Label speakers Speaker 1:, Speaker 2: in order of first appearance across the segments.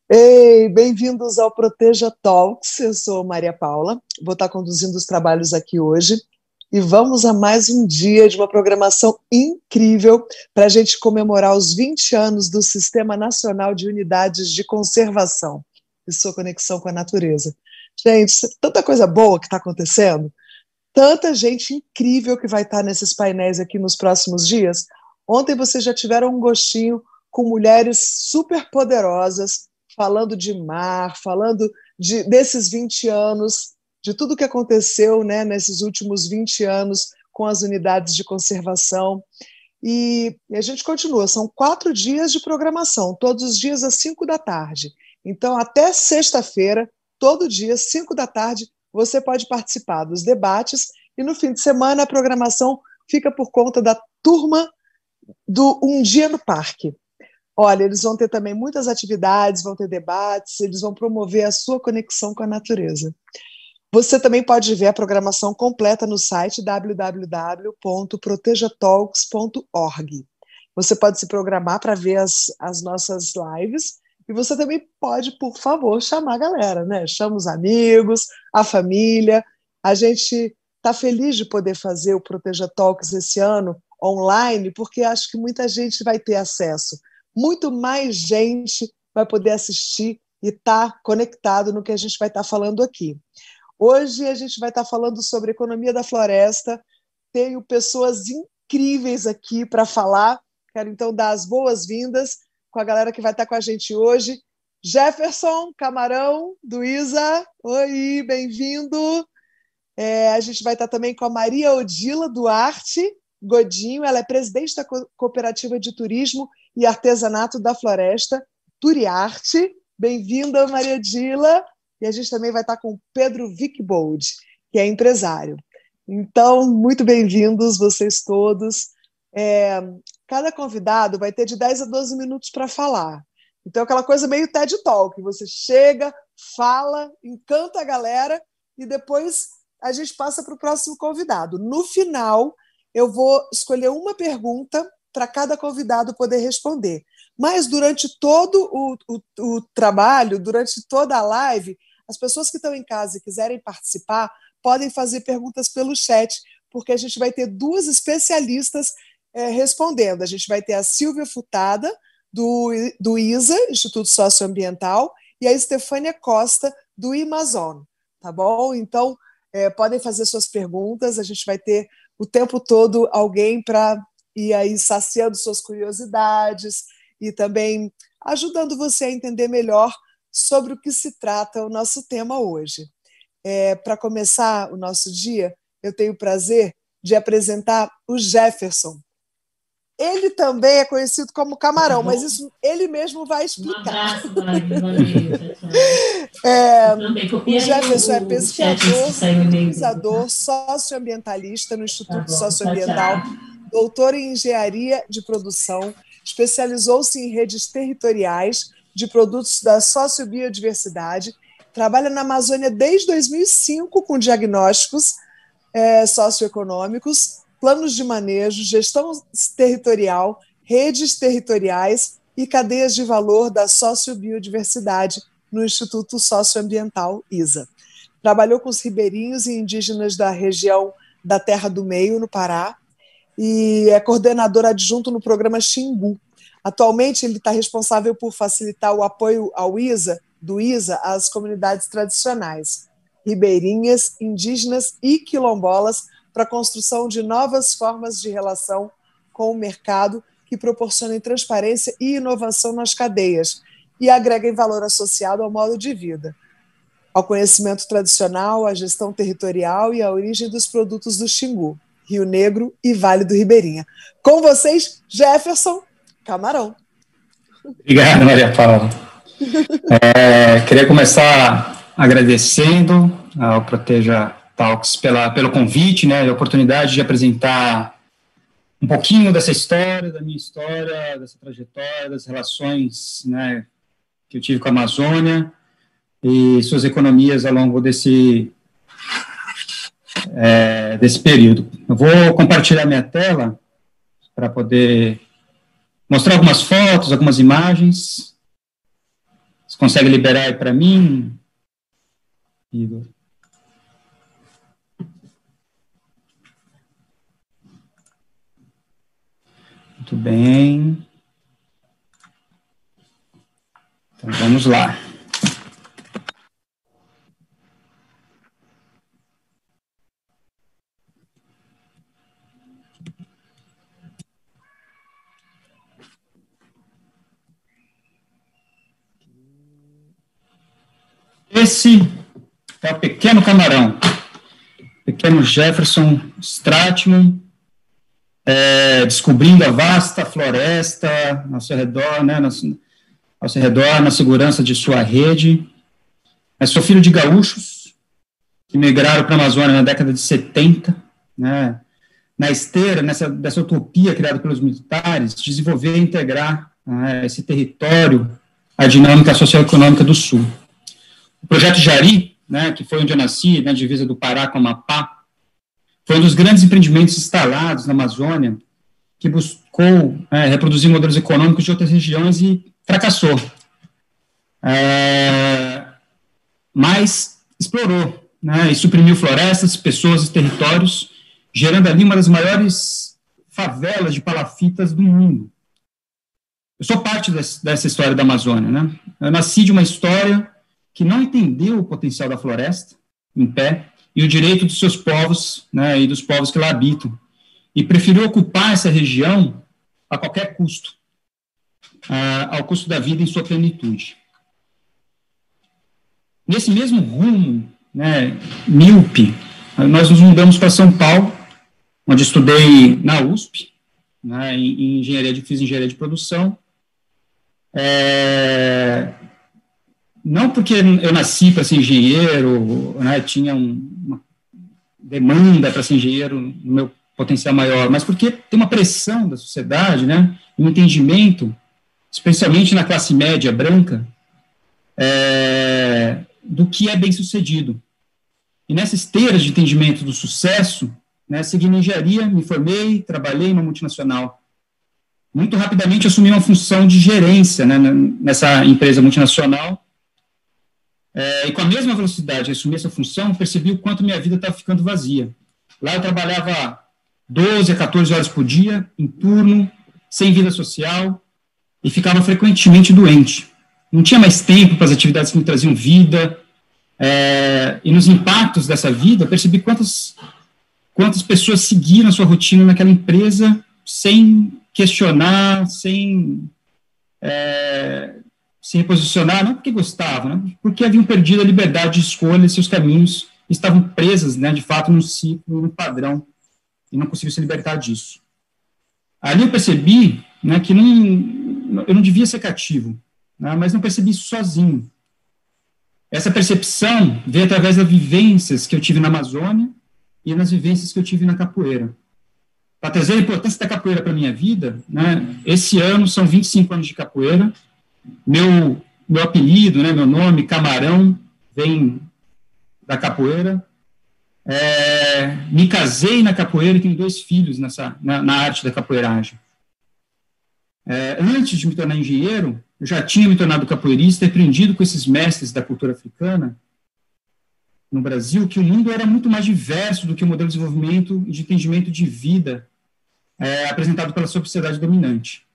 Speaker 1: Ei, bem-vindos ao Proteja Talks. Eu sou Maria Paula, vou estar conduzindo os trabalhos aqui hoje e vamos a mais um dia de uma programação incrível para a gente comemorar os 20 anos do Sistema Nacional de Unidades de Conservação e sua conexão com a natureza. Gente, tanta coisa boa que está acontecendo, tanta gente incrível que vai estar nesses painéis aqui nos próximos dias. Ontem vocês já tiveram um gostinho com mulheres super poderosas, falando de mar, falando desses 20 anos, de tudo que aconteceu, né, nesses últimos 20 anos com as unidades de conservação. E a gente continua, são 4 dias de programação, todos os dias às 5 da tarde. Então, até sexta-feira, todo dia, 5 da tarde, você pode participar dos debates e no fim de semana a programação fica por conta da turma do Um Dia no Parque. Olha, eles vão ter também muitas atividades, vão ter debates, eles vão promover a sua conexão com a natureza. Você também pode ver a programação completa no site www.protejatalks.org. Você pode se programar para ver as nossas lives e você também pode, por favor, chamar a galera, né? Chama os amigos, a família. A gente está feliz de poder fazer o Proteja Talks esse ano online, porque acho que muita gente vai ter acesso. Muito mais gente vai poder assistir e estar conectado no que a gente vai estar falando aqui. Hoje a gente vai estar falando sobre economia da floresta. Tenho pessoas incríveis aqui para falar. Quero então dar as boas-vindas com a galera que vai estar com a gente hoje. Jefferson Camarão, do ISA. Oi, bem-vindo. A gente vai estar também com a Maria Odila Duarte Godinho. Ela é presidente da Cooperativa de Turismo e Artesanato da Floresta, Turiarte. Bem-vinda, Maria Odila. E a gente também vai estar com o Pedro Wickbold, que é empresário. Então, muito bem-vindos vocês todos. Cada convidado vai ter de 10 a 12 minutos para falar. Então, aquela coisa meio TED Talk. Você chega, fala, encanta a galera e depois a gente passa para o próximo convidado. No final, eu vou escolher uma pergunta para cada convidado poder responder. Mas durante todo o trabalho, durante toda a live, as pessoas que estão em casa e quiserem participar podem fazer perguntas pelo chat, porque a gente vai ter 2 especialistas respondendo. A gente vai ter a Silvia Futada, do ISA, Instituto Socioambiental, e a Estefânia Costa, do Amazon. Tá bom? Então, podem fazer suas perguntas, a gente vai ter o tempo todo alguém para ir aí saciando suas curiosidades e também ajudando você a entender melhor sobre o que se trata o nosso tema hoje. Para começar o nosso dia, eu tenho o prazer de apresentar o Jefferson. Ele também é conhecido como Camarão, mas isso ele mesmo vai explicar.
Speaker 2: Um abraço, Maria.
Speaker 1: O Jefferson é pesquisador socioambientalista no Instituto Socioambiental, doutor em engenharia de produção, especializou-se em redes territoriais de produtos da sociobiodiversidade, trabalha na Amazônia desde 2005 com diagnósticos socioeconômicos, planos de manejo, gestão territorial, redes territoriais e cadeias de valor da sociobiodiversidade no Instituto Socioambiental ISA. Trabalhou com os ribeirinhos e indígenas da região da Terra do Meio, no Pará, e é coordenador adjunto no programa Xingu. Atualmente, ele está responsável por facilitar o apoio ao ISA, do ISA às comunidades tradicionais, ribeirinhas, indígenas e quilombolas, para a construção de novas formas de relação com o mercado que proporcionem transparência e inovação nas cadeias e agreguem valor associado ao modo de vida, ao conhecimento tradicional, à gestão territorial e à origem dos produtos do Xingu, Rio Negro e Vale do Ribeirinha. Com vocês, Jefferson Camarão.
Speaker 3: Obrigado, Maria Paula. Queria começar agradecendo ao Proteja Talks pelo convite, né, a oportunidade de apresentar um pouquinho dessa história, da minha história, dessa trajetória, das relações, né, que eu tive com a Amazônia e suas economias ao longo desse período. Eu vou compartilhar minha tela para poder mostrar algumas fotos, algumas imagens. Você consegue liberar aí para mim, Igor? Muito bem. Então, vamos lá. Esse é o pequeno camarão, pequeno Jefferson Stratman, descobrindo a vasta floresta ao seu redor, né, ao seu redor, na segurança de sua rede. Sou filho de gaúchos que migraram para a Amazônia na década de 70, né, na esteira dessa utopia criada pelos militares, desenvolver e integrar esse território à dinâmica socioeconômica do Sul. O projeto Jari, né, que foi onde eu nasci, na divisa do Pará com o Amapá, foi um dos grandes empreendimentos instalados na Amazônia, que buscou reproduzir modelos econômicos de outras regiões e fracassou. Mas explorou, né, e suprimiu florestas, pessoas e territórios, gerando ali uma das maiores favelas de palafitas do mundo. Eu sou parte dessa história da Amazônia, né? Eu nasci de uma história que não entendeu o potencial da floresta em pé e o direito dos seus povos, né, e dos povos que lá habitam, e preferiu ocupar essa região a qualquer custo, ao custo da vida em sua plenitude. Nesse mesmo rumo, né, míope, nós nos mudamos para São Paulo, onde estudei na USP, né, fiz engenharia de produção. Não porque eu nasci para ser engenheiro, né, tinha uma demanda para ser engenheiro no meu potencial maior, mas porque tem uma pressão da sociedade, né, um entendimento, especialmente na classe média branca, do que é bem-sucedido. E nessa esteira de entendimento do sucesso, né, segui na engenharia, me formei, trabalhei numa multinacional. Muito rapidamente assumi uma função de gerência, né, nessa empresa multinacional, e com a mesma velocidade de assumir essa função, percebi o quanto minha vida estava ficando vazia. Lá eu trabalhava 12 a 14 horas por dia, em turno, sem vida social, e ficava frequentemente doente. Não tinha mais tempo para as atividades que me traziam vida, e nos impactos dessa vida, percebi quantas pessoas seguiram a sua rotina naquela empresa sem questionar, sem se reposicionar, não porque gostavam, né, porque haviam perdido a liberdade de escolha e seus caminhos estavam presas, né, de fato, num ciclo, num padrão, e não conseguiam se libertar disso. Ali eu percebi, né, que eu não devia ser cativo, né, mas não percebi isso sozinho. Essa percepção veio através das vivências que eu tive na Amazônia e nas vivências que eu tive na capoeira. Para trazer a importância da capoeira para a minha vida, né, esse ano são 25 anos de capoeira. Meu apelido, né, meu nome, Camarão, vem da capoeira. Me casei na capoeira e tenho 2 filhos na arte da capoeiragem. Antes de me tornar engenheiro, eu já tinha me tornado capoeirista e aprendido com esses mestres da cultura africana no Brasil que o mundo era muito mais diverso do que o modelo de desenvolvimento e de entendimento de vida apresentado pela sociedade dominante.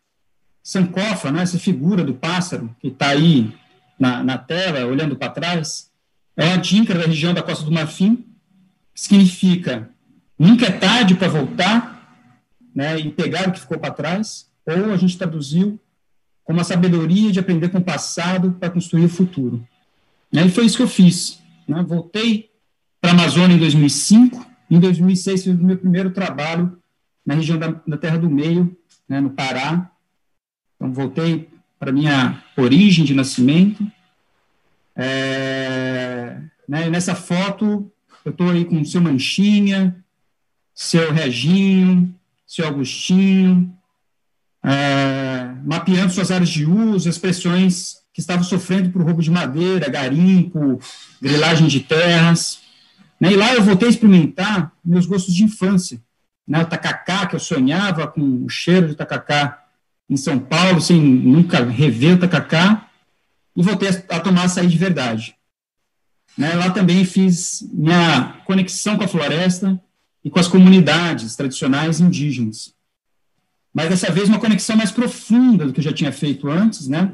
Speaker 3: Sankofa, né, essa figura do pássaro que está aí na tela, olhando para trás, é uma dinka da região da Costa do Marfim, que significa nunca é tarde para voltar, né, e pegar o que ficou para trás, ou a gente traduziu como a sabedoria de aprender com o passado para construir o futuro. E foi isso que eu fiz. Né? Voltei para a Amazônia em 2005, em 2006 fiz o meu primeiro trabalho na região da Terra do Meio, né, no Pará. Então, voltei para a minha origem de nascimento. Né, nessa foto, eu estou aí com o seu Manchinha, seu Reginho, seu Agostinho, mapeando suas áreas de uso, expressões que estavam sofrendo por roubo de madeira, garimpo, grilagem de terras. Né, e lá eu voltei a experimentar meus gostos de infância. Né, o tacacá, que eu sonhava com o cheiro de tacacá em São Paulo, sem nunca rever o tacacá. e voltei a tomar açaí de verdade. Né, lá também fiz minha conexão com a floresta e com as comunidades tradicionais indígenas. Mas dessa vez uma conexão mais profunda do que eu já tinha feito antes, né?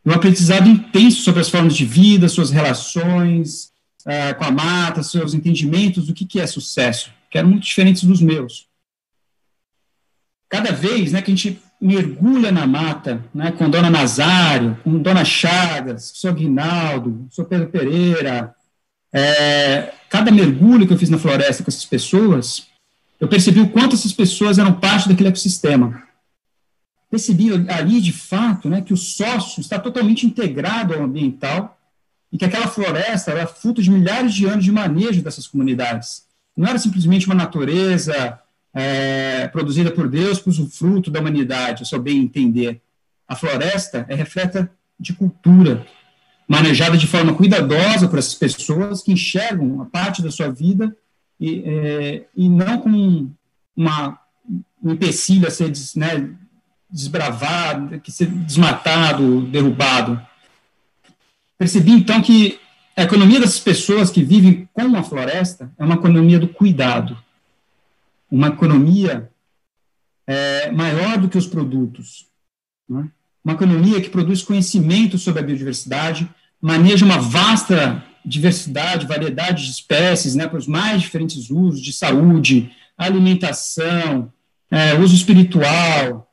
Speaker 3: Um aprendizado intenso sobre as formas de vida, suas relações com a mata, seus entendimentos do que é sucesso, que eram muito diferentes dos meus. Cada vez, né, que a gente mergulha na mata, né, com Dona Nazário, com Dona Chagas, Sr. Guinaldo, Sr. Pedro Pereira, cada mergulho que eu fiz na floresta com essas pessoas, eu percebi o quanto essas pessoas eram parte daquele ecossistema. Percebi ali, de fato, né, que o sócio está totalmente integrado ao ambiental e que aquela floresta era fruto de milhares de anos de manejo dessas comunidades. Não era simplesmente uma natureza produzida por Deus para o fruto da humanidade, ao seu bem entender. A floresta é refleta de cultura, manejada de forma cuidadosa por essas pessoas que enxergam a parte da sua vida e não como um empecilho a ser desbravado, que ser desmatado, derrubado. Percebi, então, que a economia dessas pessoas que vivem com a floresta é uma economia do cuidado, uma economia maior do que os produtos, né? Uma economia que produz conhecimento sobre a biodiversidade, maneja uma vasta diversidade, variedade de espécies, né, para os mais diferentes usos de saúde, alimentação, uso espiritual,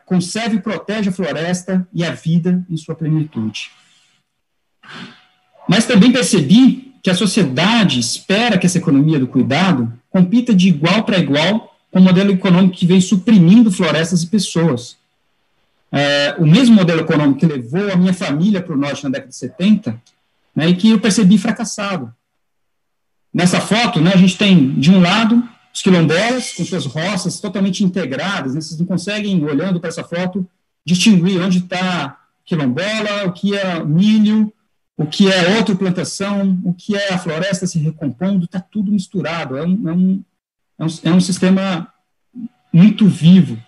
Speaker 3: conserva e protege a floresta e a vida em sua plenitude. Mas também percebi que a sociedade espera que essa economia do cuidado compita de igual para igual com o modelo econômico que vem suprimindo florestas e pessoas. O mesmo modelo econômico que levou a minha família para o norte na década de 70, né, e que eu percebi fracassado. Nessa foto, né, a gente tem, de um lado, os quilombolas, com suas roças totalmente integradas, né, vocês não conseguem, olhando para essa foto, distinguir onde está quilombola, o que é milho, o que é outra plantação, o que é a floresta se recompondo, está tudo misturado, é um sistema muito vivo.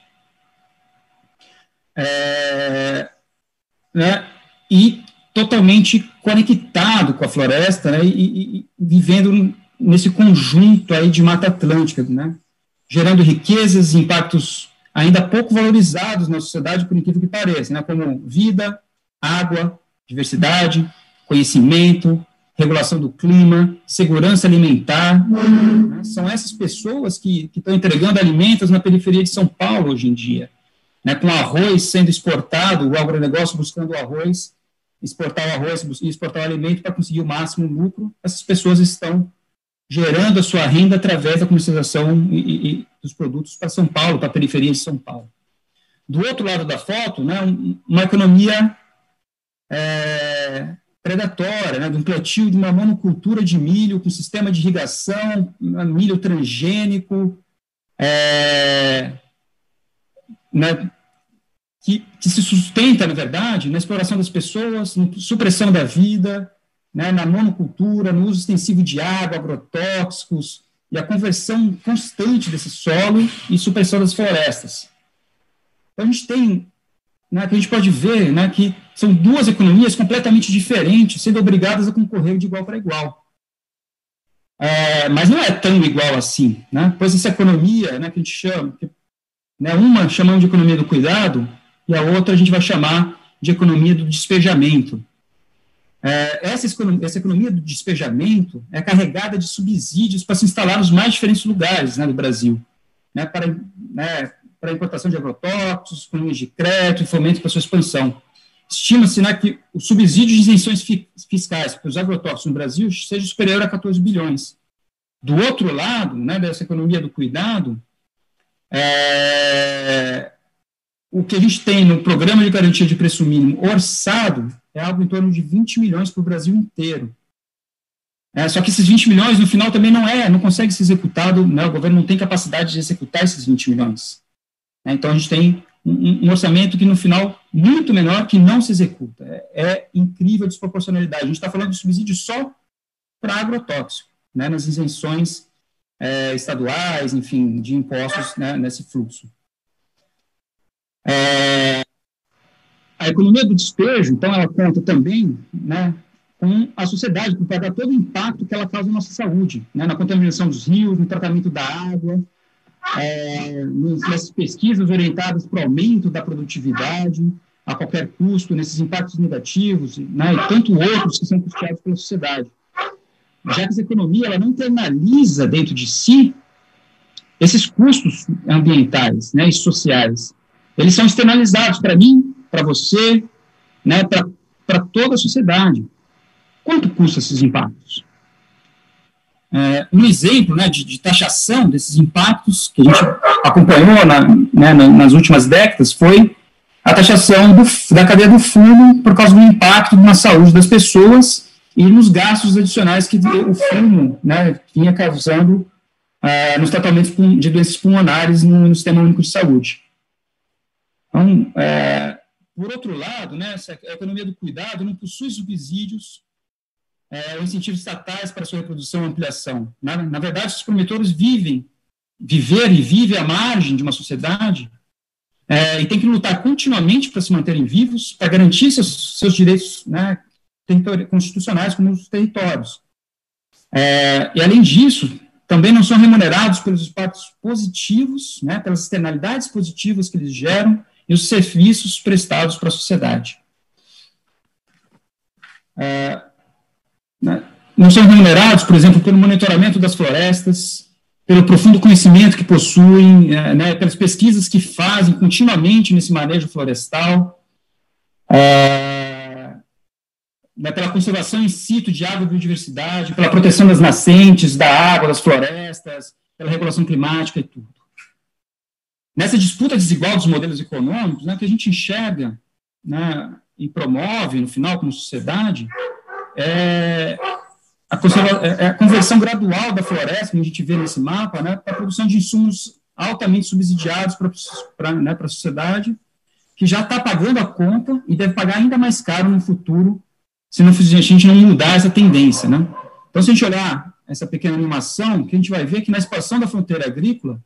Speaker 3: Né, e totalmente conectado com a floresta, né, e vivendo nesse conjunto aí de Mata Atlântica, né, gerando riquezas e impactos ainda pouco valorizados na sociedade, por incrível que pareça, né, como vida, água, diversidade, conhecimento, regulação do clima, segurança alimentar. Né, são essas pessoas que estão entregando alimentos na periferia de São Paulo hoje em dia, né, com arroz sendo exportado, o agronegócio buscando o arroz, exportar o arroz e exportar o alimento para conseguir o máximo lucro. Essas pessoas estão gerando a sua renda através da comercialização e dos produtos para São Paulo, para a periferia de São Paulo. Do outro lado da foto, né, uma economia predatória, né, de um plantio de uma monocultura de milho com sistema de irrigação, milho transgênico, né, que se sustenta, na verdade, na exploração das pessoas, na supressão da vida, né, na monocultura, no uso extensivo de água, agrotóxicos, e a conversão constante desse solo e supressão das florestas. Então, a gente tem, né, que a gente pode ver, né, que são duas economias completamente diferentes, sendo obrigadas a concorrer de igual para igual. Mas não é tão igual assim, né, pois essa economia, né, que a gente chama, né, uma chamamos de economia do cuidado, e a outra a gente vai chamar de economia do despejamento. Essa economia do despejamento é carregada de subsídios para se instalar nos mais diferentes lugares, né, do Brasil, né, para a importação de agrotóxicos, economias de crédito e fomento para sua expansão. Estima-se, né, que o subsídio de isenções fiscais para os agrotóxicos no Brasil seja superior a 14 bilhões. Do outro lado, né, dessa economia do cuidado, o que a gente tem no programa de garantia de preço mínimo orçado é algo em torno de 20 milhões para o Brasil inteiro. Só que esses 20 milhões, no final, também não consegue ser executado, né, o governo não tem capacidade de executar esses 20 milhões. Então, a gente tem um orçamento que, no final, muito menor, que não se executa. É incrível a desproporcionalidade. A gente está falando de subsídio só para agrotóxico, né, nas isenções estaduais, enfim, de impostos, né, nesse fluxo. A economia do despejo, então, ela conta também, né, com a sociedade, para pagar todo o impacto que ela causa na nossa saúde, né, na contaminação dos rios, no tratamento da água, nessas pesquisas orientadas para o aumento da produtividade a qualquer custo, nesses impactos negativos, né, e tanto outros que são custeados pela sociedade. Já que essa economia ela não internaliza dentro de si esses custos ambientais, né, e sociais. Eles são externalizados para mim, para você, né, para toda a sociedade. Quanto custam esses impactos? Um exemplo, né, de taxação desses impactos que a gente acompanhou nas últimas décadas foi a taxação da cadeia do fumo por causa do impacto na saúde das pessoas e nos gastos adicionais que o fumo, né, vinha causando nos tratamentos de doenças pulmonares no Sistema Único de Saúde. Então, por outro lado, né, a economia do cuidado não possui subsídios ou incentivos estatais para sua reprodução e ampliação. Na verdade, os promotores vivem à margem de uma sociedade e têm que lutar continuamente para se manterem vivos, para garantir seus direitos, né, constitucionais como os territórios. E, além disso, também não são remunerados pelos impactos positivos, né, pelas externalidades positivas que eles geram e os serviços prestados para a sociedade. Não são remunerados, por exemplo, pelo monitoramento das florestas, pelo profundo conhecimento que possuem, né, pelas pesquisas que fazem continuamente nesse manejo florestal, pela conservação in situ de água e biodiversidade, pela proteção das nascentes, da água, das florestas, pela regulação climática e tudo. Nessa disputa desigual dos modelos econômicos, né, que a gente enxerga, né, e promove, no final, como sociedade, a conversão gradual da floresta, como a gente vê nesse mapa, né, para a produção de insumos altamente subsidiados para a sociedade, que já está pagando a conta e deve pagar ainda mais caro no futuro, se a gente não mudar essa tendência, né? Então, se a gente olhar essa pequena animação, que a gente vai ver que na expansão da fronteira agrícola,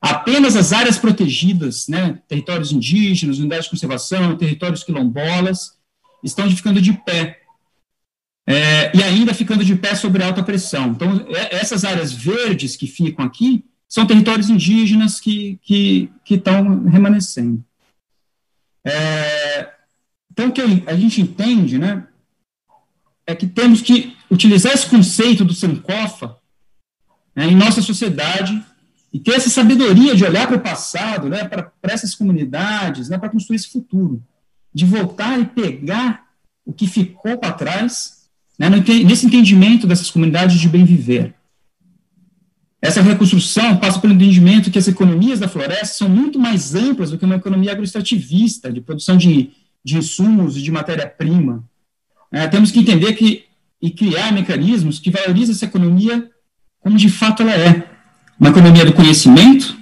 Speaker 3: apenas as áreas protegidas, né, territórios indígenas, unidades de conservação, territórios quilombolas, estão ficando de pé. E ainda ficando de pé sobre alta pressão. Então, essas áreas verdes que ficam aqui são territórios indígenas que estão remanescendo. Então, o que a gente entende, né, é que temos que utilizar esse conceito do Sankofa, né, em nossa sociedade e ter essa sabedoria de olhar para o passado, né, para essas comunidades, né, para construir esse futuro, de voltar e pegar o que ficou para trás, né, nesse entendimento dessas comunidades de bem viver. Essa reconstrução passa pelo entendimento que as economias da floresta são muito mais amplas do que uma economia agroextrativista, de produção de insumos e de matéria-prima. Temos que entender e criar mecanismos que valorizem essa economia como de fato ela é. Uma economia do conhecimento,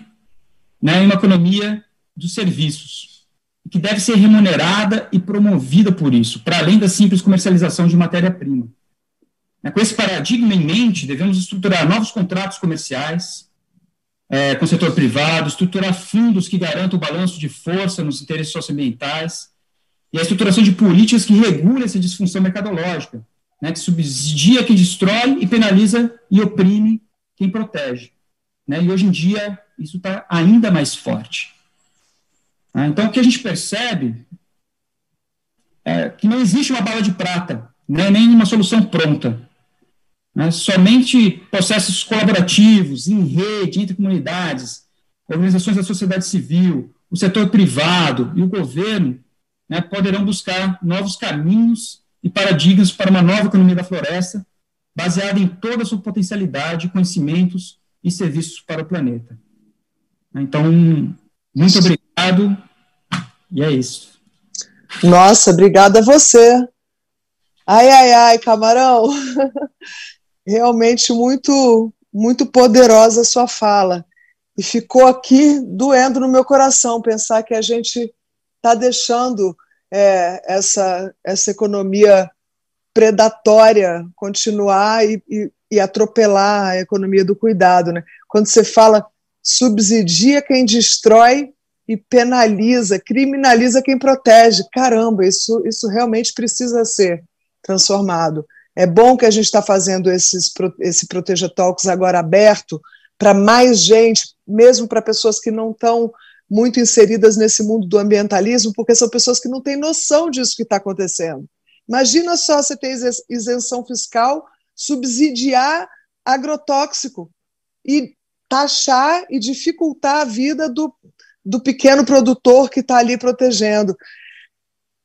Speaker 3: né, e uma economia dos serviços, que deve ser remunerada e promovida por isso, para além da simples comercialização de matéria-prima. Com esse paradigma em mente, devemos estruturar novos contratos comerciais com o setor privado, estruturar fundos que garantam o balanço de força nos interesses socioambientais, e a estruturação de políticas que regulem essa disfunção mercadológica, né, que subsidia quem destrói e penaliza e oprime quem protege. Né, e hoje em dia isso está ainda mais forte. Então, o que a gente percebe é que não existe uma bala de prata, né, nem uma solução pronta. Né, somente processos colaborativos, em rede, entre comunidades, organizações da sociedade civil, o setor privado e o governo, né, poderão buscar novos caminhos e paradigmas para uma nova economia da floresta, baseada em toda a sua potencialidade, conhecimentos e serviços para o planeta. Então, muito obrigado, e é isso.
Speaker 1: Nossa, obrigada a você. Ai, Camarão. Realmente muito, muito poderosa a sua fala. E ficou aqui doendo no meu coração pensar que a gente está deixando essa economia predatória continuar e atropelar a economia do cuidado. Né? Quando você fala subsidia quem destrói e penaliza, criminaliza quem protege. Caramba, isso realmente precisa ser transformado. É bom que a gente está fazendo esse Proteja Talks agora aberto para mais gente, mesmo para pessoas que não estão muito inseridas nesse mundo do ambientalismo, porque são pessoas que não têm noção disso que está acontecendo. Imagina só você ter isenção fiscal, subsidiar agrotóxico e taxar e dificultar a vida do pequeno produtor que está ali protegendo.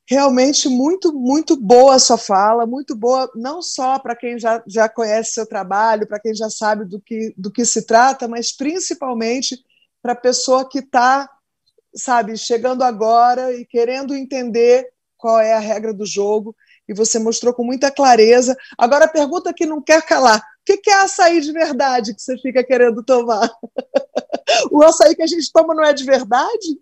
Speaker 1: Realmente muito, muito boa a sua fala, muito boa, não só para quem já conhece seu trabalho, para quem já sabe do que se trata, mas principalmente para a pessoa que está, sabe, chegando agora e querendo entender qual é a regra do jogo, e você mostrou com muita clareza. Agora, a pergunta que não quer calar: o que é açaí de verdade que você fica querendo tomar? O açaí que a gente toma não é de verdade?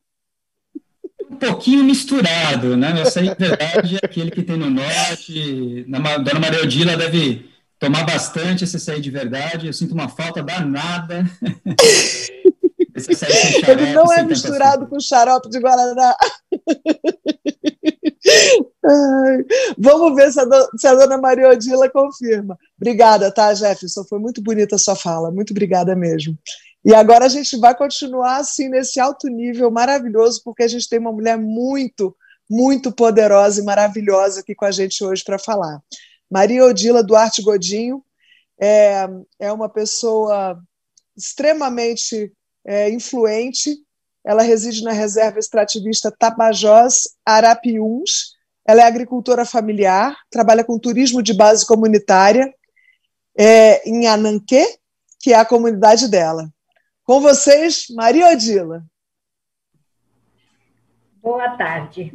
Speaker 3: Um pouquinho misturado, né? O açaí de verdade é aquele que tem no norte. Dona Maria Odila deve tomar bastante esse açaí de verdade. Eu sinto uma falta danada. Esse açaí sem xarope,
Speaker 1: ele não é
Speaker 3: sem
Speaker 1: misturado com xarope de guaraná. Ai, vamos ver se a dona Maria Odila confirma. Obrigada, tá, Jefferson? Foi muito bonita a sua fala. Muito obrigada mesmo. E agora a gente vai continuar assim nesse alto nível maravilhoso, porque a gente tem uma mulher muito, muito poderosa e maravilhosa aqui com a gente hoje para falar. Maria Odila Duarte Godinho é uma pessoa extremamente influente. Ela reside na reserva extrativista Tapajós Arapiuns. Ela é agricultora familiar, trabalha com turismo de base comunitária em Ananquê, que é a comunidade dela. Com vocês, Maria Odila.
Speaker 2: Boa tarde.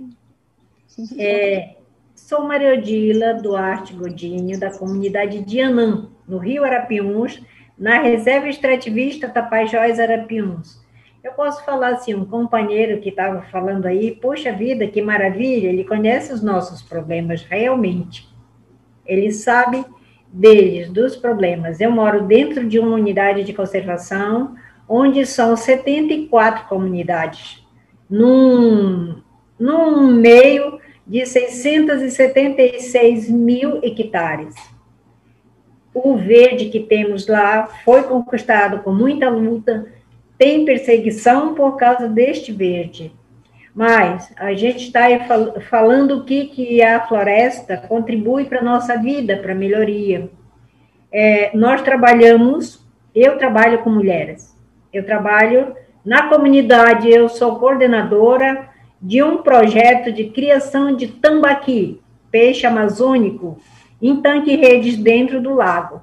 Speaker 2: Sou Maria Odila Duarte Godinho, da comunidade de Anã, no Rio Arapiuns, na reserva extrativista Tapajós Arapiuns. Eu posso falar assim, um companheiro que estava falando aí, poxa vida, que maravilha, ele conhece os nossos problemas realmente. Ele sabe deles, dos problemas. Eu moro dentro de uma unidade de conservação, onde são 74 comunidades, num meio de 676 mil hectares. O verde que temos lá foi conquistado com muita luta, tem perseguição por causa deste verde. Mas a gente está falando o que a floresta contribui para a nossa vida, para a melhoria. Eu trabalho com mulheres. Eu trabalho na comunidade, eu sou coordenadora de um projeto de criação de tambaqui, peixe amazônico, em tanque-redes dentro do lago.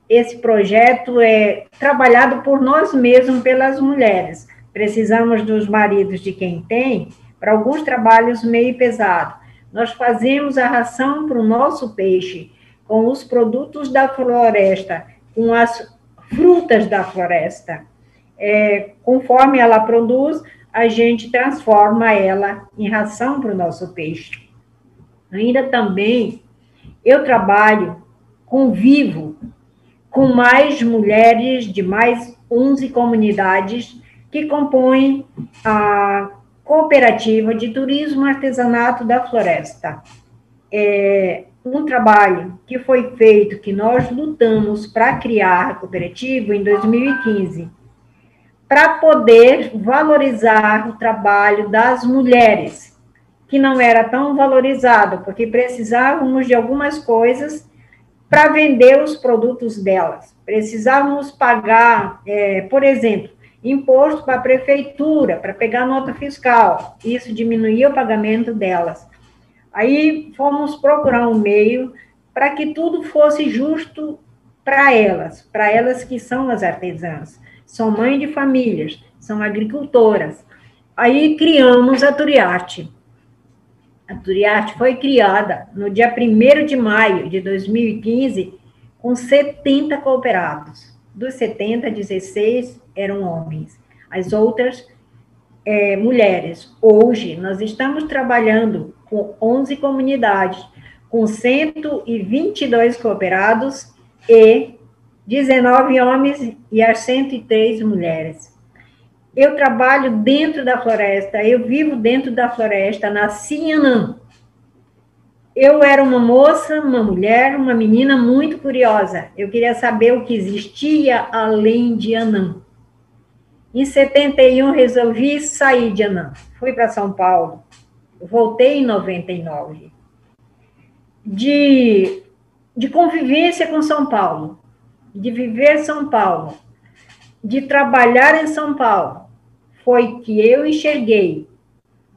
Speaker 2: Esse projeto é trabalhado por nós mesmos, pelas mulheres. Precisamos dos maridos de quem tem, para alguns trabalhos meio pesados. Nós fazemos a ração para o nosso peixe, com os produtos da floresta, com as frutas da floresta. Conforme ela produz, a gente transforma ela em ração para o nosso peixe. Ainda também, eu convivo com mais mulheres de mais 11 comunidades que compõem a Cooperativa de Turismo Artesanato da Floresta. Um trabalho que foi feito, que nós lutamos para criar a cooperativa em 2015, para poder valorizar o trabalho das mulheres, que não era tão valorizado, porque precisávamos de algumas coisas para vender os produtos delas. Precisávamos pagar, por exemplo, imposto para a prefeitura, para pegar nota fiscal. Isso diminuía o pagamento delas. Aí fomos procurar um meio para que tudo fosse justo para elas que são as artesãs, são mães de famílias, são agricultoras. Aí criamos a Turiarte. A Turiarte foi criada no dia 1º de maio de 2015, com 70 cooperados. Dos 70, 16 eram homens, as outras mulheres. Hoje, nós estamos trabalhando com 11 comunidades, com 122 cooperados e 19 homens e as 103 mulheres. Eu trabalho dentro da floresta, eu vivo dentro da floresta, nasci em Anã. Eu era uma moça, uma mulher, uma menina muito curiosa. Eu queria saber o que existia além de Anã. Em 71, resolvi sair de Anã. Fui para São Paulo. Voltei em 99. De convivência com São Paulo, de viver São Paulo, de trabalhar em São Paulo, foi que eu enxerguei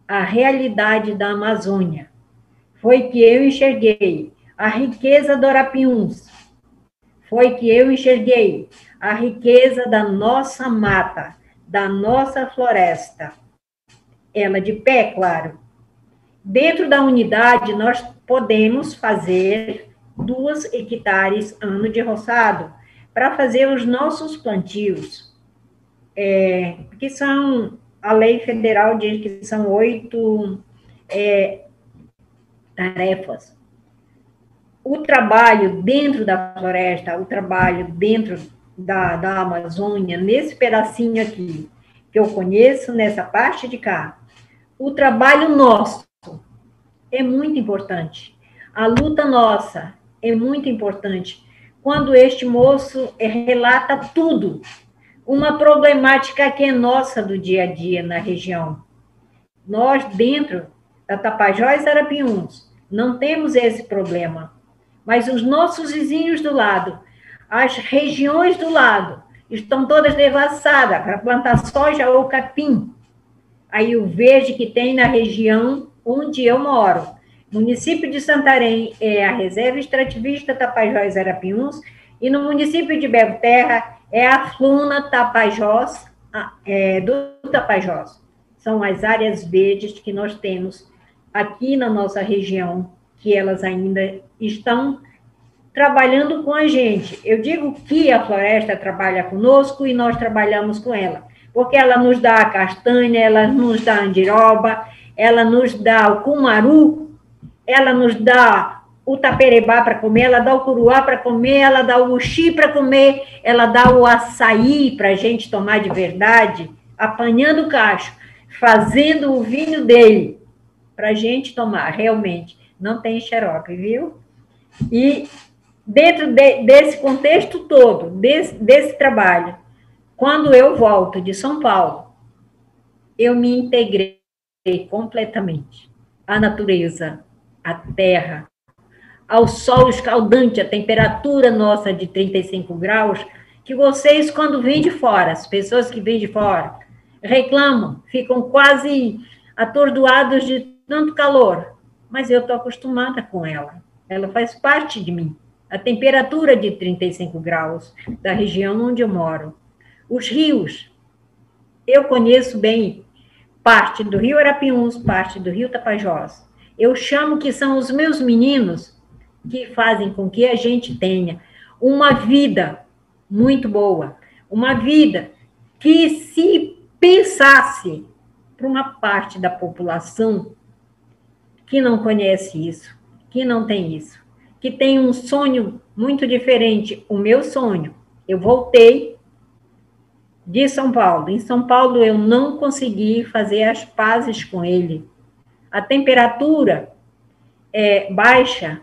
Speaker 2: a realidade da Amazônia. Foi que eu enxerguei a riqueza do Arapiuns. Foi que eu enxerguei a riqueza da nossa mata, da nossa floresta. Ela de pé, claro. Dentro da unidade, nós podemos fazer 2 hectares ano de roçado para fazer os nossos plantios. Que são, a lei federal diz que são 8 tarefas. O trabalho dentro da floresta, o trabalho dentro da Amazônia, nesse pedacinho aqui, que eu conheço, nessa parte de cá, o trabalho nosso é muito importante. A luta nossa é muito importante. Quando este moço relata tudo, uma problemática que é nossa do dia a dia na região. Nós, dentro da Tapajós e Arapiuns, não temos esse problema. Mas os nossos vizinhos do lado, as regiões do lado, estão todas devassadas para plantar soja ou capim. Aí o verde que tem na região onde eu moro. Município de Santarém é a Reserva Extrativista Tapajós e Arapiuns, e no município de Belterra é a Fluna Tapajós, do Tapajós. São as áreas verdes que nós temos aqui na nossa região, que elas ainda estão trabalhando com a gente. Eu digo que a floresta trabalha conosco e nós trabalhamos com ela, porque ela nos dá a castanha, ela nos dá a andiroba, ela nos dá o cumaru, ela nos dá o taperebá para comer, ela dá o curuá para comer, ela dá o uxi para comer, ela dá o açaí para a gente tomar de verdade, apanhando o cacho, fazendo o vinho dele, para a gente tomar, realmente. Não tem xarope, viu? E dentro desse contexto todo, desse trabalho, quando eu volto de São Paulo, eu me integrei completamente à natureza, à terra, ao sol escaldante, a temperatura nossa de 35 graus, que vocês, quando vêm de fora, as pessoas que vêm de fora, reclamam, ficam quase atordoados de tanto calor, mas eu estou acostumada com ela, ela faz parte de mim. A temperatura de 35 graus da região onde eu moro. Os rios, eu conheço bem parte do Rio Arapiuns, parte do Rio Tapajós. Eu chamo que são os meus meninos que fazem com que a gente tenha uma vida muito boa, uma vida que, se pensasse para uma parte da população que não conhece isso, que não tem isso, que tem um sonho muito diferente, o meu sonho. Eu voltei de São Paulo. Em São Paulo eu não consegui fazer as pazes com ele. A temperatura é baixa,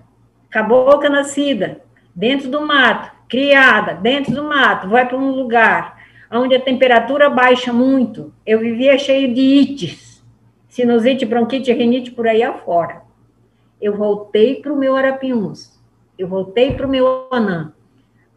Speaker 2: cabocla nascida, dentro do mato, criada dentro do mato, vai para um lugar onde a temperatura baixa muito. Eu vivia cheio de ites, sinusite, bronquite, rinite, por aí afora. Eu voltei para o meu Arapiuns, eu voltei para o meu Anã,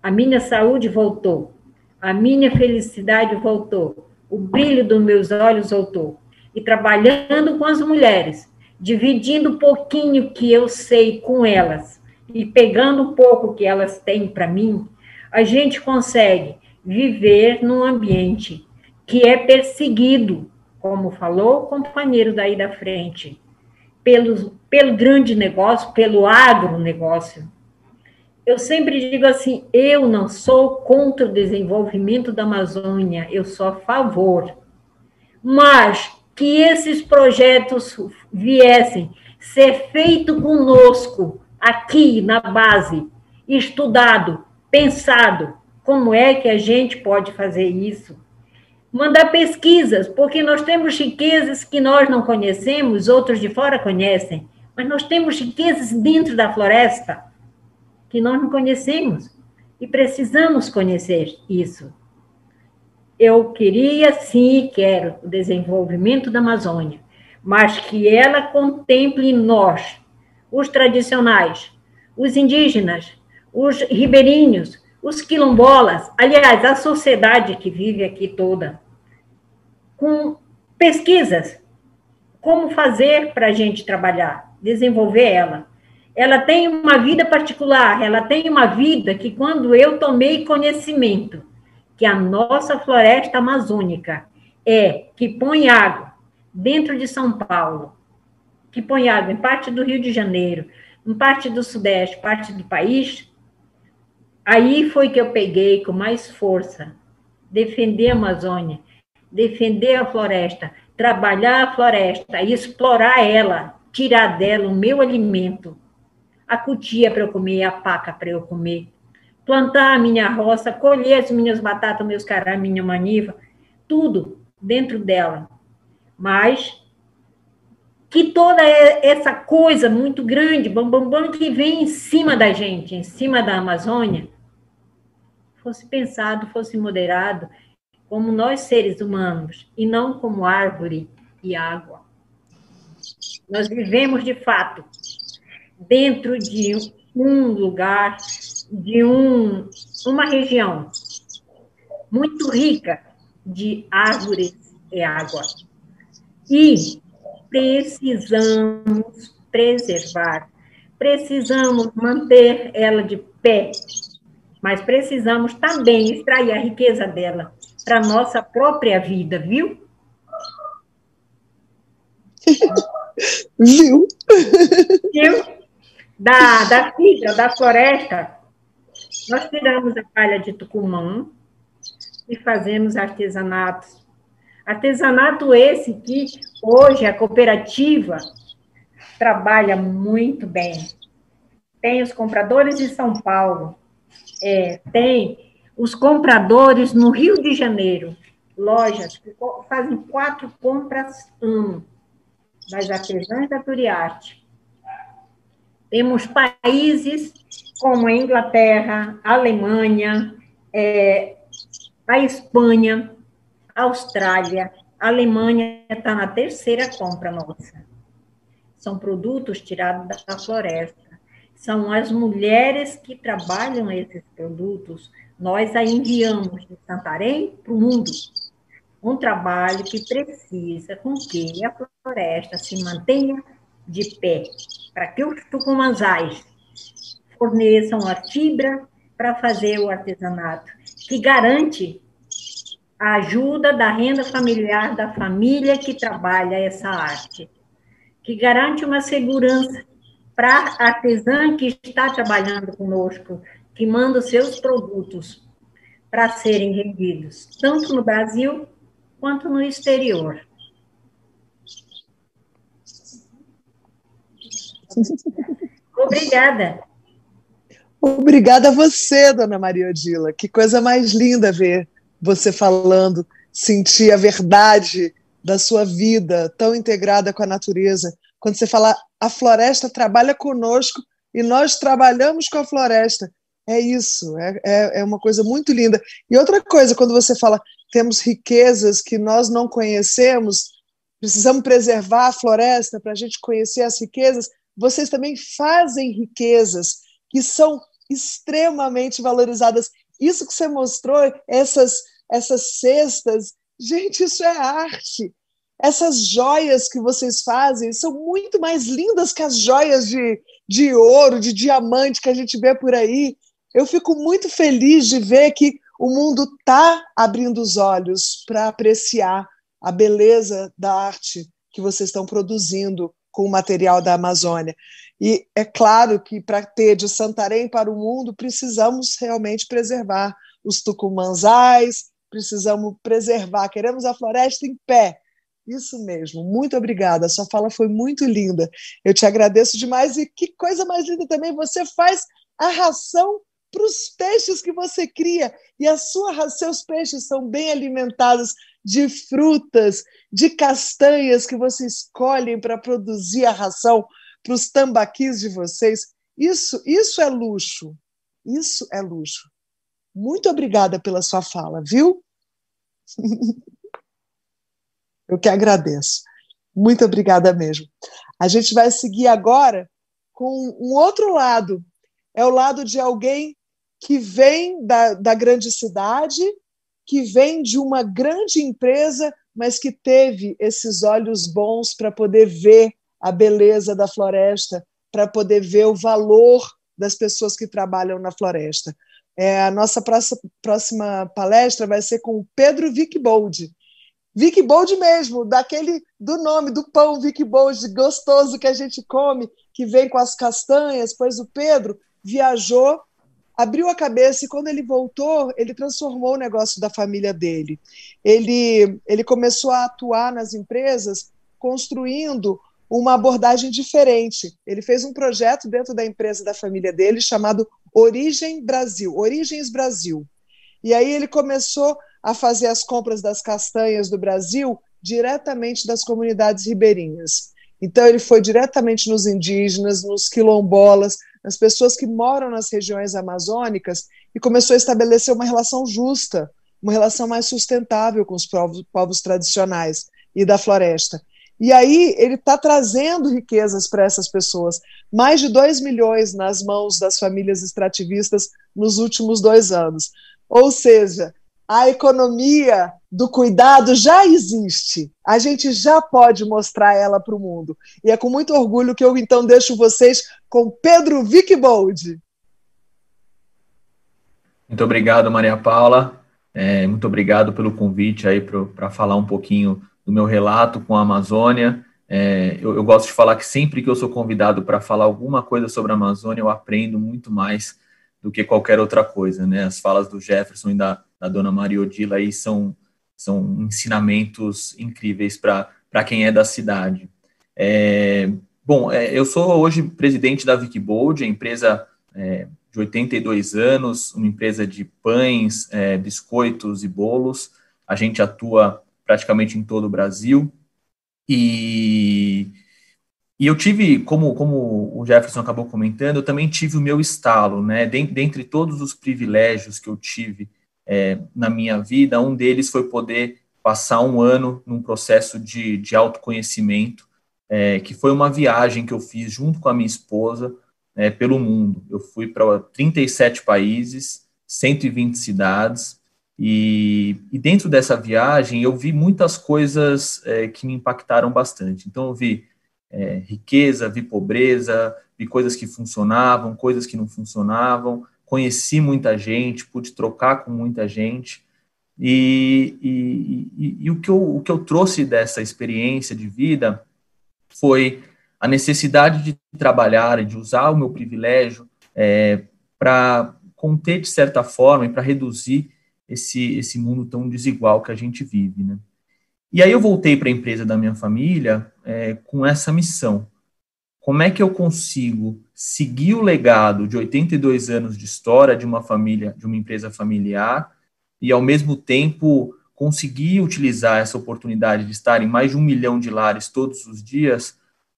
Speaker 2: a minha saúde voltou, a minha felicidade voltou, o brilho dos meus olhos voltou. E trabalhando com as mulheres, dividindo um pouquinho que eu sei com elas, e pegando um pouco que elas têm para mim, a gente consegue viver num ambiente que é perseguido, como falou o companheiro daí da frente, pelo grande negócio, pelo agronegócio. Eu sempre digo assim, eu não sou contra o desenvolvimento da Amazônia, eu sou a favor. Mas que esses projetos viessem ser feito conosco, aqui na base, estudado, pensado, como é que a gente pode fazer isso. mandar pesquisas, porque nós temos riquezas que nós não conhecemos, outros de fora conhecem, mas nós temos riquezas dentro da floresta que nós não conhecemos e precisamos conhecer isso. Eu queria, sim, quero o desenvolvimento da Amazônia, mas que ela contemple nós, os tradicionais, os indígenas, os ribeirinhos, os quilombolas, aliás, a sociedade que vive aqui toda, com pesquisas, como fazer para a gente trabalhar, desenvolver ela. Ela tem uma vida particular, ela tem uma vida que quando eu tomei conhecimento que a nossa floresta amazônica que põe água dentro de São Paulo, que põe água em parte do Rio de Janeiro, em parte do Sudeste, parte do país, aí foi que eu peguei com mais força defender a Amazônia, defender a floresta, trabalhar a floresta, explorar ela, tirar dela o meu alimento, a cutia para eu comer, a paca para eu comer, plantar a minha roça, colher as minhas batatas, meus cará, minha maniva, tudo dentro dela. Mas que toda essa coisa muito grande, bam, que vem em cima da gente, em cima da Amazônia, fosse pensado, fosse moderado, como nós seres humanos, e não como árvore e água. Nós vivemos, de fato, dentro de um lugar, de uma região muito rica de árvores e água. E precisamos preservar, precisamos manter ela de pé, mas precisamos também extrair a riqueza dela para a nossa própria vida, viu?
Speaker 1: Viu?
Speaker 2: Viu? Da fibra, da floresta, nós tiramos a palha de Tucumã e fazemos artesanatos. Artesanato esse que hoje a cooperativa trabalha muito bem. Tem os compradores de São Paulo, tem os compradores no Rio de Janeiro, lojas que fazem 4 compras ano das artesãs da Turiarte. Temos países como a Inglaterra, a Alemanha, a Espanha, a Austrália, a Alemanha está na 3ª compra nossa. São produtos tirados da floresta. São as mulheres que trabalham esses produtos. Nós a enviamos de Santarém para o mundo. Um trabalho que precisa com que a floresta se mantenha de pé, para que os tucumãzais forneçam a fibra para fazer o artesanato, que garante a ajuda da renda familiar da família que trabalha essa arte, que garante uma segurança para a artesã que está trabalhando conosco, que manda os seus produtos para serem vendidos, tanto no Brasil quanto no exterior. Obrigada.
Speaker 1: Obrigada a você, dona Maria Odila. Que coisa mais linda ver você falando, sentir a verdade da sua vida tão integrada com a natureza. Quando você fala, a floresta trabalha conosco e nós trabalhamos com a floresta. É isso, é uma coisa muito linda. E outra coisa, quando você fala, temos riquezas que nós não conhecemos, precisamos preservar a floresta para a gente conhecer as riquezas, vocês também fazem riquezas que são extremamente valorizadas. Isso que você mostrou, essas cestas, gente, isso é arte. Essas joias que vocês fazem são muito mais lindas que as joias de ouro, de diamante que a gente vê por aí. Eu fico muito feliz de ver que o mundo está abrindo os olhos para apreciar a beleza da arte que vocês estão produzindo com o material da Amazônia. E é claro que para ter de Santarém para o mundo, precisamos realmente preservar os tucumãzais, precisamos preservar, queremos a floresta em pé. Isso mesmo, muito obrigada, a sua fala foi muito linda. Eu te agradeço demais e que coisa mais linda também, você faz a ração para os peixes que você cria e seus peixes são bem alimentados de frutas, de castanhas que vocês colhem para produzir a ração para os tambaquis de vocês. Isso é luxo. Isso é luxo. Muito obrigada pela sua fala, viu? Eu que agradeço. Muito obrigada mesmo. A gente vai seguir agora com um outro lado. É o lado de alguém que vem da grande cidade, que vem de uma grande empresa, mas que teve esses olhos bons para poder ver a beleza da floresta, para poder ver o valor das pessoas que trabalham na floresta. A nossa próxima palestra vai ser com o Pedro Wickbold. Wickbold mesmo, do nome, do pão Wickbold gostoso que a gente come, que vem com as castanhas, pois o Pedro viajou, abriu a cabeça e quando ele voltou, ele transformou o negócio da família dele. Ele começou a atuar nas empresas construindo uma abordagem diferente. Ele fez um projeto dentro da empresa da família dele chamado Origens Brasil. E aí ele começou a fazer as compras das castanhas do Brasil diretamente das comunidades ribeirinhas. Então ele foi diretamente nos indígenas, nos quilombolas, nas pessoas que moram nas regiões amazônicas e começou a estabelecer uma relação justa, uma relação mais sustentável com os povos tradicionais e da floresta. E aí ele está trazendo riquezas para essas pessoas, mais de 2 milhões nas mãos das famílias extrativistas nos últimos 2 anos. Ou seja, a economia do cuidado já existe, a gente já pode mostrar ela para o mundo. E é com muito orgulho que eu então deixo vocês com Pedro Wickbold.
Speaker 4: Muito obrigado, Maria Paula. Muito obrigado pelo convite aí para falar um pouquinho do meu relato com a Amazônia. Eu gosto de falar que sempre que eu sou convidado para falar alguma coisa sobre a Amazônia, eu aprendo muito mais do que qualquer outra coisa, né? As falas do Jefferson e da dona Maria Odila aí são ensinamentos incríveis para quem é da cidade. Eu sou hoje presidente da Wickbold, a empresa de 82 anos, uma empresa de pães, biscoitos e bolos. A gente atua praticamente em todo o Brasil. E eu tive, como o Jefferson acabou comentando, eu também tive o meu estalo, né? Dentre todos os privilégios que eu tive na minha vida, um deles foi poder passar 1 ano num processo de autoconhecimento, que foi uma viagem que eu fiz junto com a minha esposa pelo mundo. Eu fui para 37 países, 120 cidades, e dentro dessa viagem eu vi muitas coisas que me impactaram bastante. Então eu vi riqueza, vi pobreza, vi coisas que funcionavam, coisas que não funcionavam, conheci muita gente, pude trocar com muita gente, e o que eu trouxe dessa experiência de vida foi a necessidade de trabalhar e de usar o meu privilégio para conter, de certa forma, e para reduzir esse mundo tão desigual que a gente vive, né? E aí eu voltei para a empresa da minha família com essa missão. Como é que eu consigo seguir o legado de 82 anos de história de uma família, de uma empresa familiar, e ao mesmo tempo conseguir utilizar essa oportunidade de estar em mais de 1 milhão de lares todos os dias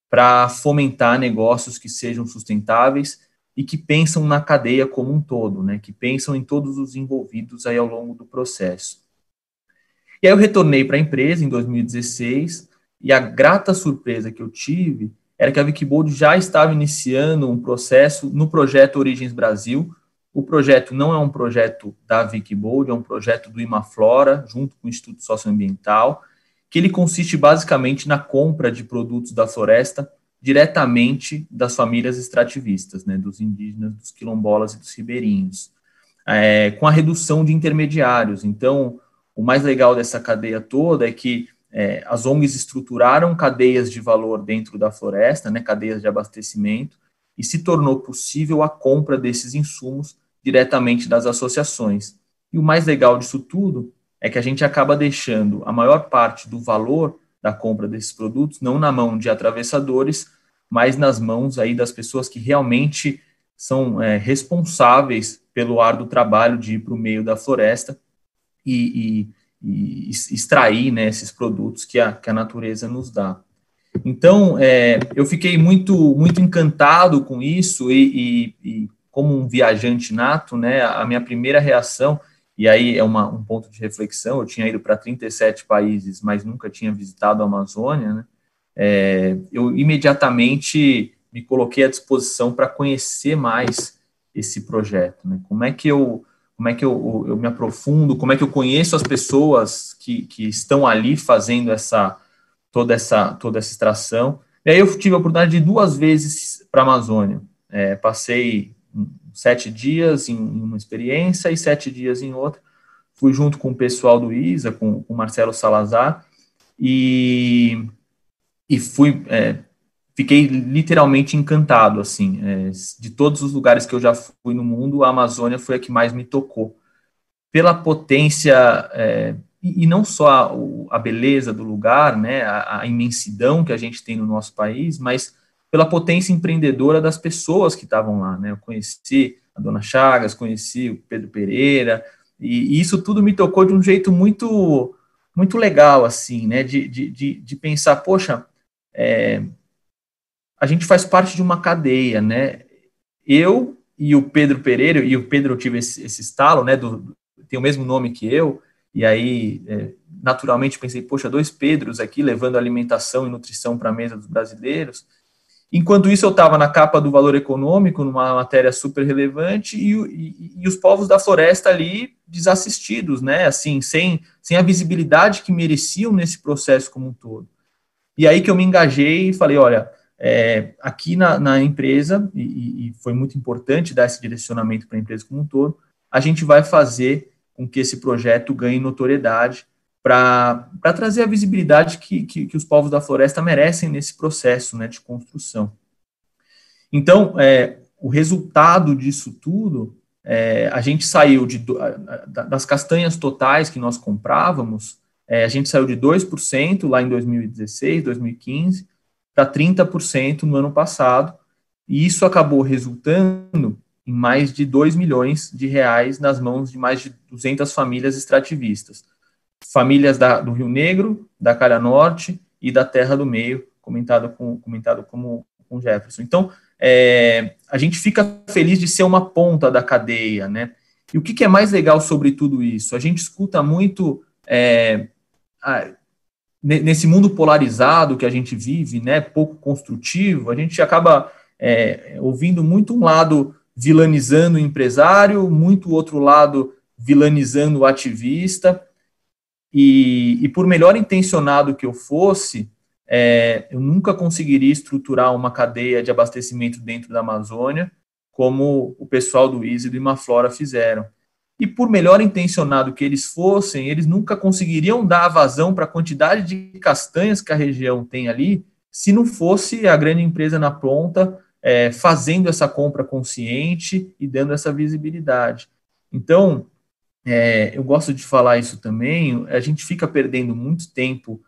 Speaker 4: para fomentar negócios que sejam sustentáveis e que pensam na cadeia como um todo, né? Que pensam em todos os envolvidos aí ao longo do processo. E aí eu retornei para a empresa em 2016, e a grata surpresa que eu tive era que a Wickbold já estava iniciando um processo no projeto Origens Brasil. O projeto não é um projeto da Wickbold, é um projeto do Imaflora, junto com o Instituto Socioambiental, que ele consiste basicamente na compra de produtos da floresta diretamente das famílias extrativistas, né, dos indígenas, dos quilombolas e dos ribeirinhos, com a redução de intermediários. Então, o mais legal dessa cadeia toda é que as ONGs estruturaram cadeias de valor dentro da floresta, né, cadeias de abastecimento, e se tornou possível a compra desses insumos diretamente das associações. E o mais legal disso tudo é que a gente acaba deixando a maior parte do valor da compra desses produtos não na mão de atravessadores, mas nas mãos aí das pessoas que realmente são responsáveis pelo árduo trabalho de ir para o meio da floresta e extrair, né, esses produtos que a natureza nos dá. Então, eu fiquei muito encantado com isso e como um viajante nato, né, a minha primeira reação, e aí é um ponto de reflexão, eu tinha ido para 37 países, mas nunca tinha visitado a Amazônia, né, eu imediatamente me coloquei à disposição para conhecer mais esse projeto, né, como é que eu me aprofundo, como é que eu conheço as pessoas que estão ali fazendo toda essa extração. E aí eu tive a oportunidade de ir 2 vezes para a Amazônia. Passei 7 dias em uma experiência e 7 dias em outra. Fui junto com o pessoal do ISA, com o Marcelo Salazar, e fiquei literalmente encantado, assim, de todos os lugares que eu já fui no mundo, a Amazônia foi a que mais me tocou, pela potência, e não só a beleza do lugar, né, a imensidão que a gente tem no nosso país, mas pela potência empreendedora das pessoas que estavam lá, né, eu conheci a Dona Chagas, conheci o Pedro Pereira, e isso tudo me tocou de um jeito muito, muito legal, assim, né, de pensar, poxa, a gente faz parte de uma cadeia, né? Eu e o Pedro Pereira, e o Pedro, eu tive esse estalo, né? Tem o mesmo nome que eu, e aí, naturalmente, pensei, poxa, 2 Pedros aqui levando alimentação e nutrição para a mesa dos brasileiros. Enquanto isso, eu estava na capa do Valor Econômico, numa matéria super relevante, e os povos da floresta ali desassistidos, né? Assim, sem a visibilidade que mereciam nesse processo como um todo. E aí que eu me engajei e falei, olha, aqui na empresa, e foi muito importante dar esse direcionamento para a empresa como um todo, a gente vai fazer com que esse projeto ganhe notoriedade para trazer a visibilidade que os povos da floresta merecem nesse processo, né, de construção. Então, o resultado disso tudo, a gente saiu das castanhas totais que nós comprávamos, a gente saiu de 2% lá em 2016, 2015, para 30% no ano passado, e isso acabou resultando em mais de 2 milhões de reais nas mãos de mais de 200 famílias extrativistas. Famílias do Rio Negro, da Calha Norte e da Terra do Meio, comentado como com Jefferson. Então, a gente fica feliz de ser uma ponta da cadeia, né? E o que é mais legal sobre tudo isso? A gente escuta muito nesse mundo polarizado que a gente vive, né, pouco construtivo, a gente acaba ouvindo muito um lado vilanizando o empresário, muito outro lado vilanizando o ativista, e por melhor intencionado que eu fosse, eu nunca conseguiria estruturar uma cadeia de abastecimento dentro da Amazônia, como o pessoal do ISA e do Imaflora fizeram. E por melhor intencionado que eles fossem, eles nunca conseguiriam dar vazão para a quantidade de castanhas que a região tem ali, se não fosse a grande empresa na ponta fazendo essa compra consciente e dando essa visibilidade. Então, eu gosto de falar isso também, a gente fica perdendo muito tempo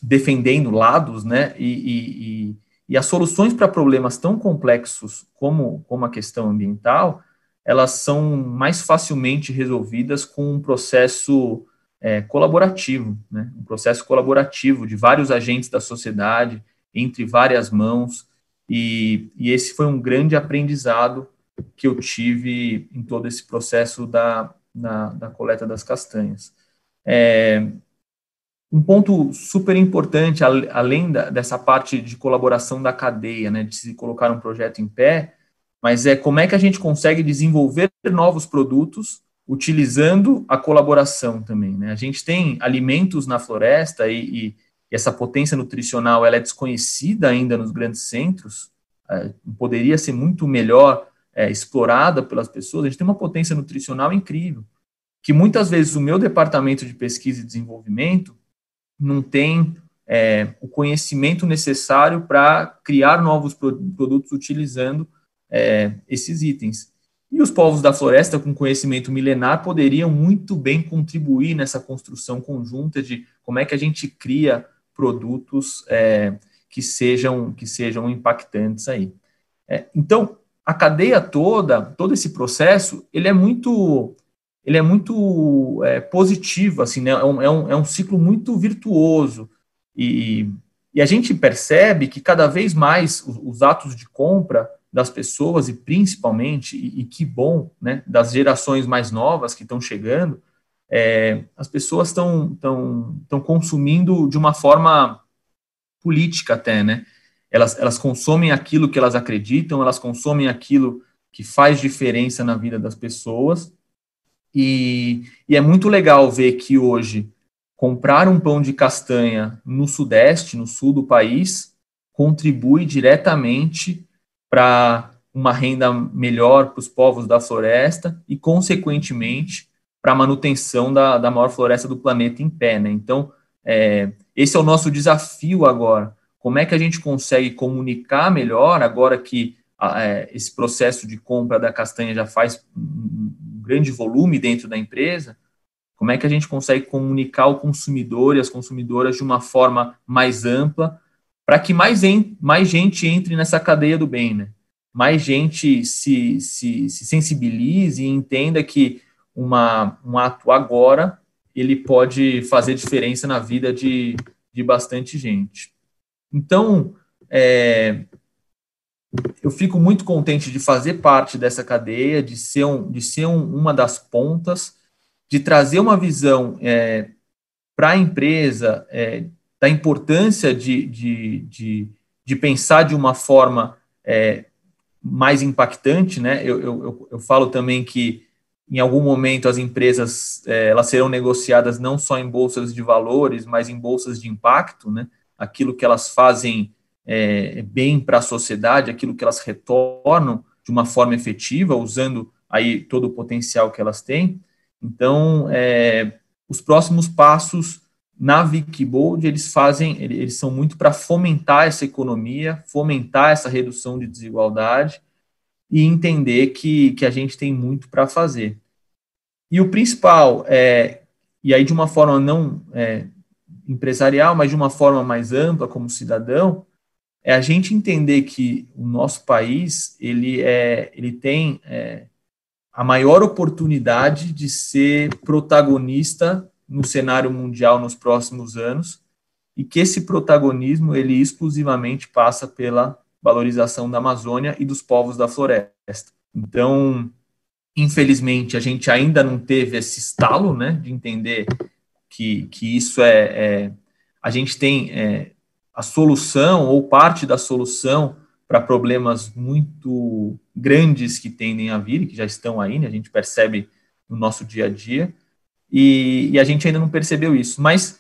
Speaker 4: defendendo lados, né, e as soluções para problemas tão complexos como a questão ambiental, elas são mais facilmente resolvidas com um processo colaborativo, né? Um processo colaborativo de vários agentes da sociedade, entre várias mãos, e esse foi um grande aprendizado que eu tive em todo esse processo da coleta das castanhas. Um ponto super importante, além dessa parte de colaboração da cadeia, né, de se colocar um projeto em pé, mas como é que a gente consegue desenvolver novos produtos utilizando a colaboração também, né? A gente tem alimentos na floresta e essa potência nutricional ela é desconhecida ainda nos grandes centros, poderia ser muito melhor explorada pelas pessoas. A gente tem uma potência nutricional incrível, que muitas vezes o meu departamento de pesquisa e desenvolvimento não tem o conhecimento necessário para criar novos produtos utilizando esses itens. E os povos da floresta, com conhecimento milenar, poderiam muito bem contribuir nessa construção conjunta de como é que a gente cria produtos que sejam impactantes aí. Então, a cadeia todo esse processo, ele é muito ele é muito positivo, assim, né? É um ciclo muito virtuoso, e a gente percebe que cada vez mais os atos de compra das pessoas, e principalmente, e que bom, né, das gerações mais novas que estão chegando, as pessoas estão consumindo de uma forma política até, né? Elas consomem aquilo que elas acreditam, elas consomem aquilo que faz diferença na vida das pessoas, e é muito legal ver que hoje comprar um pão de castanha no Sudeste, no sul do país, contribui diretamente para uma renda melhor para os povos da floresta e, consequentemente, para a manutenção da maior floresta do planeta em pé, né? Então, esse é o nosso desafio agora. Como é que a gente consegue comunicar melhor, agora que esse processo de compra da castanha já faz um grande volume dentro da empresa? Como é que a gente consegue comunicar o consumidor e as consumidoras de uma forma mais ampla, para que mais gente entre nessa cadeia do bem, né? Mais gente se sensibilize e entenda que um ato agora, ele pode fazer diferença na vida de bastante gente. Então, eu fico muito contente de fazer parte dessa cadeia, de ser uma das pontas, de trazer uma visão para a empresa da importância de pensar de uma forma mais impactante, né? Eu falo também que, em algum momento, as empresas elas serão negociadas não só em bolsas de valores, mas em bolsas de impacto, né? Aquilo que elas fazem bem para a sociedade, aquilo que elas retornam de uma forma efetiva, usando aí todo o potencial que elas têm. Então, os próximos passos na Wikibold, eles são muito para fomentar essa economia, fomentar essa redução de desigualdade e entender que a gente tem muito para fazer. E o principal, e aí de uma forma não empresarial, mas de uma forma mais ampla como cidadão, é a gente entender que o nosso país, ele tem a maior oportunidade de ser protagonista no cenário mundial nos próximos anos, e que esse protagonismo, ele exclusivamente passa pela valorização da Amazônia e dos povos da floresta. Então, infelizmente, a gente ainda não teve esse estalo, né, de entender que isso a gente tem a solução, ou parte da solução, para problemas muito grandes que tendem a vir, que já estão aí, né, a gente percebe no nosso dia a dia, e a gente ainda não percebeu isso. Mas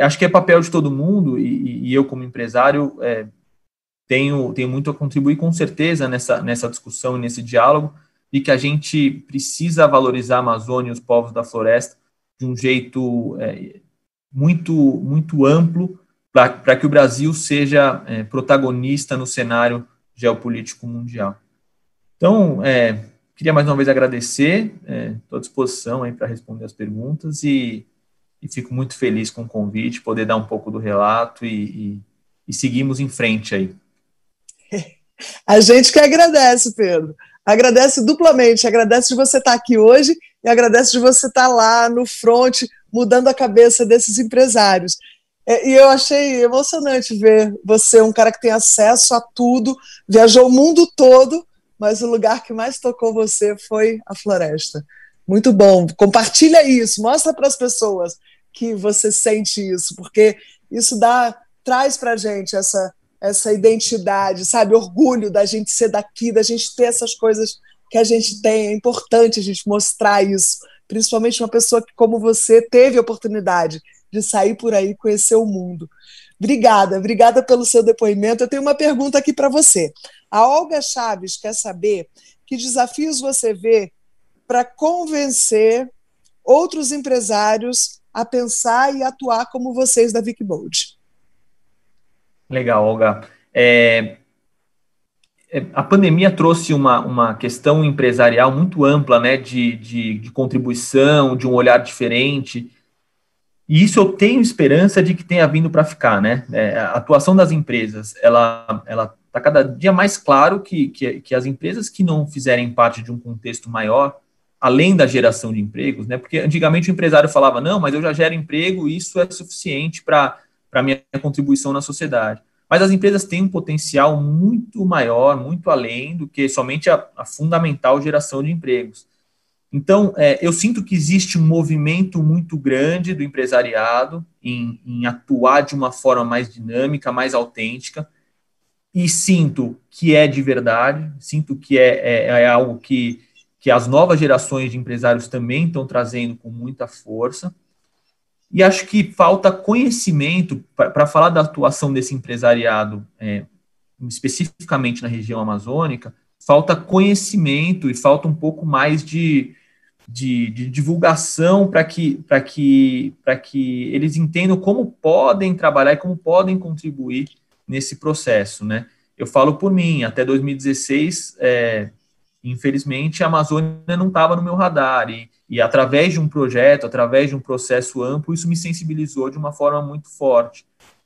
Speaker 4: acho que é papel de todo mundo, e eu, como empresário, tenho muito a contribuir, com certeza, nessa discussão e nesse diálogo, de que a gente precisa valorizar a Amazônia e os povos da floresta de um jeito muito, muito amplo, para que o Brasil seja protagonista no cenário geopolítico mundial. Então, queria mais uma vez agradecer, estou à disposição para responder as perguntas, e fico muito feliz com o convite, poder dar um pouco do relato, e seguimos em frente aí.
Speaker 1: A gente que agradece, Pedro. Agradece duplamente, agradece de você estar aqui hoje e agradece de você estar lá no front, mudando a cabeça desses empresários. E eu achei emocionante ver você, um cara que tem acesso a tudo, viajou o mundo todo, mas o lugar que mais tocou você foi a floresta. Muito bom, compartilha isso, mostra para as pessoas que você sente isso, porque isso traz para a gente essa identidade, sabe, orgulho da gente ser daqui, da gente ter essas coisas que a gente tem. É importante a gente mostrar isso, principalmente uma pessoa que, como você, teve a oportunidade de sair por aí e conhecer o mundo. Obrigada pelo seu depoimento. Eu tenho uma pergunta aqui para você. A Olga Chaves quer saber que desafios você vê para convencer outros empresários a pensar e atuar como vocês da Wikibold.
Speaker 4: Legal, Olga. A pandemia trouxe uma questão empresarial muito ampla, né, de contribuição, de um olhar diferente. E isso eu tenho esperança de que tenha vindo para ficar, né? A atuação das empresas, ela está cada dia mais claro que as empresas que não fizerem parte de um contexto maior, além da geração de empregos, né? Porque antigamente o empresário falava, não, mas eu já gero emprego e isso é suficiente para a minha contribuição na sociedade. Mas as empresas têm um potencial muito maior, muito além do que somente a fundamental geração de empregos. Então, eu sinto que existe um movimento muito grande do empresariado em atuar de uma forma mais dinâmica, mais autêntica, e sinto que é de verdade, sinto que é algo que as novas gerações de empresários também estão trazendo com muita força. E acho que falta conhecimento para falar da atuação desse empresariado, especificamente na região amazônica, falta conhecimento e falta um pouco mais de divulgação para que eles entendam como podem trabalhar e como podem contribuir nesse processo, né? Eu falo por mim, até 2016, infelizmente, a Amazônia não estava no meu radar, e através de um projeto, através de um processo amplo, isso me sensibilizou de uma forma muito forte.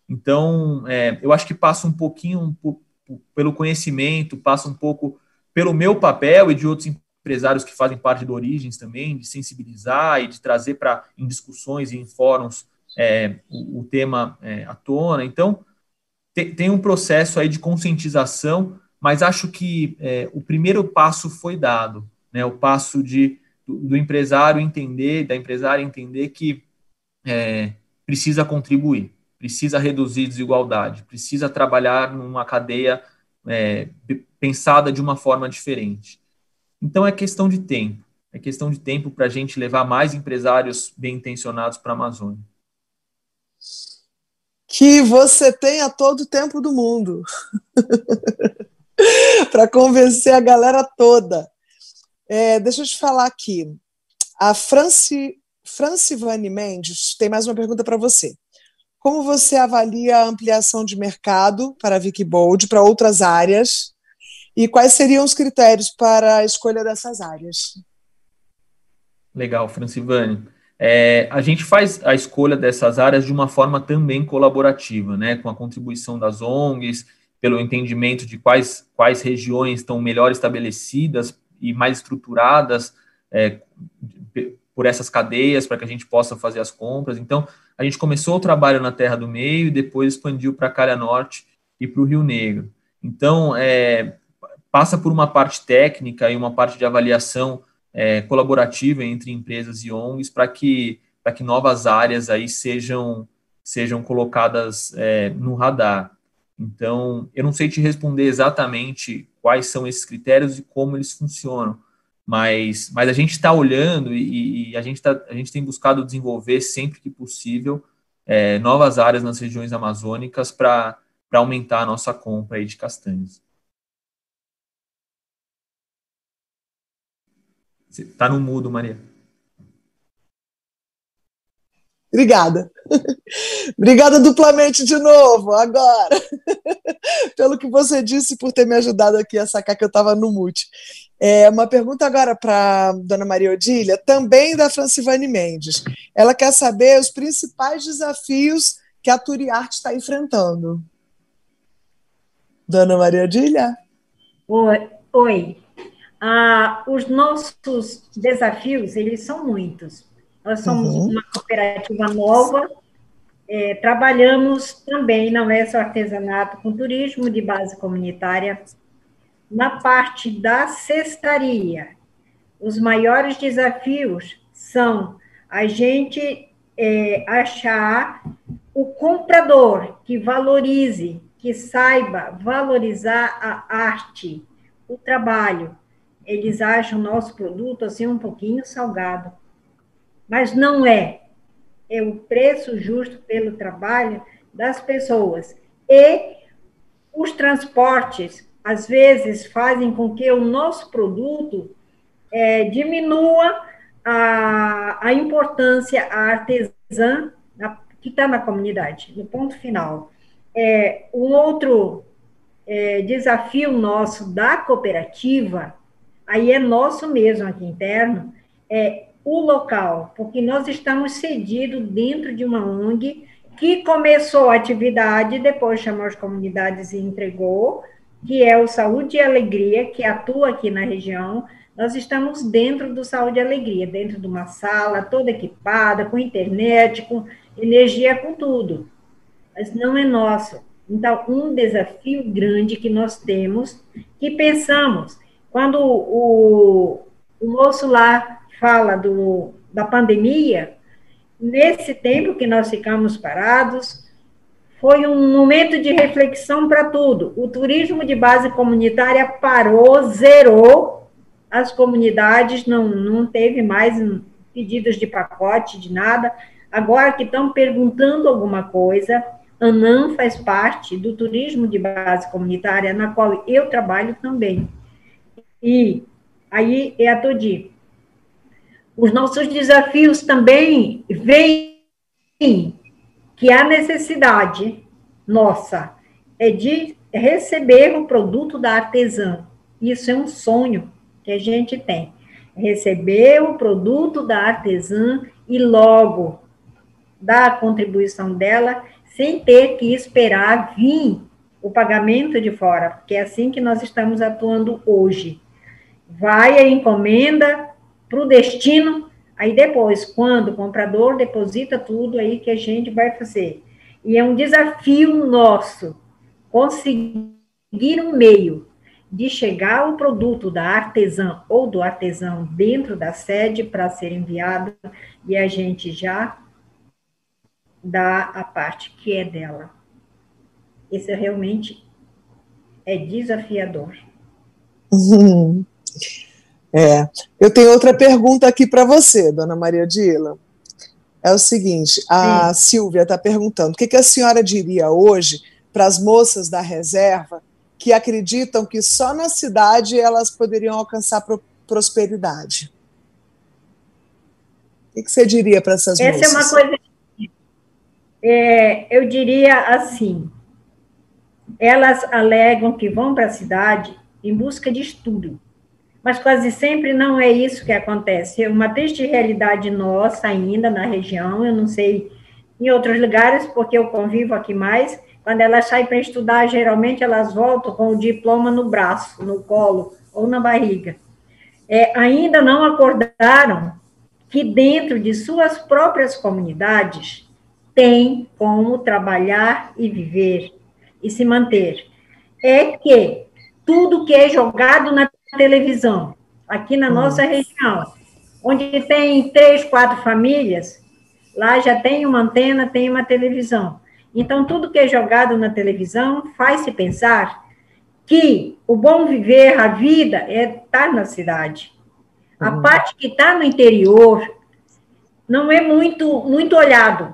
Speaker 4: Então, eu acho que passa um pouquinho pelo conhecimento, passa um pouco pelo meu papel e de outros empresários que fazem parte do Origens também, de sensibilizar e de trazer em discussões e em fóruns o tema à tona. Então, tem um processo aí de conscientização, mas acho que o primeiro passo foi dado, né? O passo do empresário entender, da empresária entender que precisa contribuir, precisa reduzir desigualdade, precisa trabalhar numa cadeia pensada de uma forma diferente. Então, é questão de tempo para a gente levar mais empresários bem intencionados para a Amazônia.
Speaker 1: Que você tenha todo o tempo do mundo para convencer a galera toda. Deixa eu te falar aqui. A Francivane Mendes tem mais uma pergunta para você. Como você avalia a ampliação de mercado para a Wikibold, para outras áreas? E quais seriam os critérios para a escolha dessas áreas?
Speaker 4: Legal, Francivane. A gente faz a escolha dessas áreas de uma forma também colaborativa, né, com a contribuição das ONGs, pelo entendimento de quais regiões estão melhor estabelecidas e mais estruturadas por essas cadeias, para que a gente possa fazer as compras. Então, a gente começou o trabalho na Terra do Meio e depois expandiu para a Calha Norte e para o Rio Negro. Então, passa por uma parte técnica e uma parte de avaliação colaborativa entre empresas e ONGs para que novas áreas aí sejam colocadas no radar. Então, eu não sei te responder exatamente quais são esses critérios e como eles funcionam, mas a gente está olhando e a gente tem buscado desenvolver sempre que possível novas áreas nas regiões amazônicas para aumentar a nossa compra aí de castanhas. Você está no mudo, Maria.
Speaker 1: Obrigada. Obrigada duplamente de novo, agora. Pelo que você disse, por ter me ajudado aqui a sacar que eu estava no mute. Uma pergunta agora para a dona Maria Odília, também da Francivane Mendes. Ela quer saber os principais desafios que a Turiarte está enfrentando. Dona Maria Odília?
Speaker 2: Oi. Os nossos desafios, eles são muitos. Nós somos uma cooperativa nova, trabalhamos também, não é só artesanato, com turismo de base comunitária. Na parte da cestaria, os maiores desafios são a gente achar o comprador que valorize, que saiba valorizar a arte, o trabalho. Eles acham o nosso produto assim um pouquinho salgado, mas não é. É o preço justo pelo trabalho das pessoas. E os transportes, às vezes, fazem com que o nosso produto diminua a importância a artesã que está na comunidade, no ponto final. Um outro desafio nosso da cooperativa, aí é nosso mesmo aqui interno, o local, porque nós estamos cedidos dentro de uma ONG que começou a atividade, depois chamou as comunidades e entregou, que é o Saúde e Alegria, que atua aqui na região. Nós estamos dentro do Saúde e Alegria, dentro de uma sala toda equipada, com internet, com energia, com tudo. Mas não é nosso. Então, um desafio grande que nós temos, que pensamos, quando o moço lá fala da pandemia, nesse tempo que nós ficamos parados, foi um momento de reflexão para tudo. O turismo de base comunitária parou, zerou, as comunidades não teve mais pedidos de pacote, de nada. Agora que estão perguntando alguma coisa, ANAM faz parte do turismo de base comunitária, na qual eu trabalho também. E aí é a Todi. Os nossos desafios também vêm que a necessidade nossa é de receber o produto da artesã. Isso é um sonho que a gente tem. Receber o produto da artesã e logo dar a contribuição dela sem ter que esperar vir o pagamento de fora, porque é assim que nós estamos atuando hoje. Vai a encomenda para o destino, aí depois, quando o comprador deposita tudo, aí que a gente vai fazer. E é um desafio nosso conseguir um meio de chegar o produto da artesã ou do artesão dentro da sede para ser enviado, e a gente já dá a parte que é dela. Isso realmente é desafiador.
Speaker 1: Eu tenho outra pergunta aqui para você, dona Maria Dila. É o seguinte, a Silvia está perguntando, o que a senhora diria hoje para as moças da reserva que acreditam que só na cidade elas poderiam alcançar prosperidade? O que você diria para essas moças?
Speaker 2: Essa é uma coisa... eu diria assim, elas alegam que vão para a cidade em busca de estudo, mas quase sempre não é isso que acontece. É uma triste realidade nossa ainda na região, eu não sei em outros lugares, porque eu convivo aqui mais. Quando elas saem para estudar, geralmente elas voltam com o diploma no braço, no colo ou na barriga. Ainda não acordaram que dentro de suas próprias comunidades tem como trabalhar e viver e se manter. É que tudo que é jogado na televisão, aqui na nossa região, onde tem 3, 4 famílias, lá já tem uma antena, tem uma televisão. Então, tudo que é jogado na televisão faz-se pensar que o bom viver, a vida, é estar na cidade. A parte que está no interior não é muito olhado.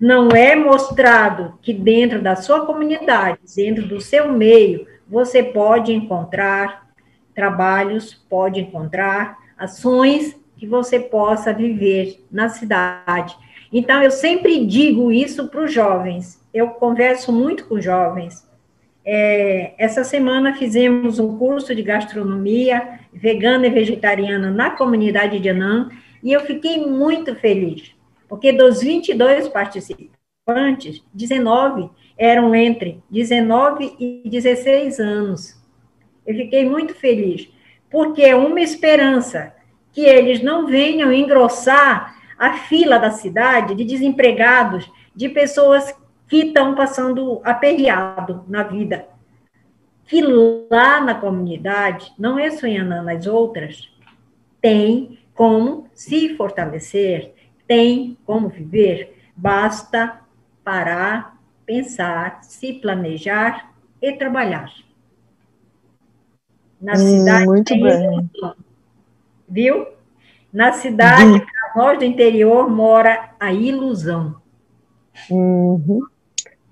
Speaker 2: Não é mostrado que dentro da sua comunidade, dentro do seu meio, você pode encontrar trabalhos, pode encontrar ações que você possa viver na cidade. Então, eu sempre digo isso para os jovens. Eu converso muito com jovens. Essa semana fizemos um curso de gastronomia vegana e vegetariana na comunidade de Anã, e eu fiquei muito feliz, porque dos 22 participantes, 19 eram entre 19 e 16 anos. Eu fiquei muito feliz, porque é uma esperança que eles não venham engrossar a fila da cidade de desempregados, de pessoas que estão passando aperreado na vida. Que lá na comunidade, não é só em Anã, nas outras, tem como se fortalecer, tem como viver, basta parar, pensar, se planejar e trabalhar. Na cidade
Speaker 1: muito
Speaker 2: tem
Speaker 1: bem.
Speaker 2: ilusão, viu? Na cidade, para nós do interior, mora a ilusão.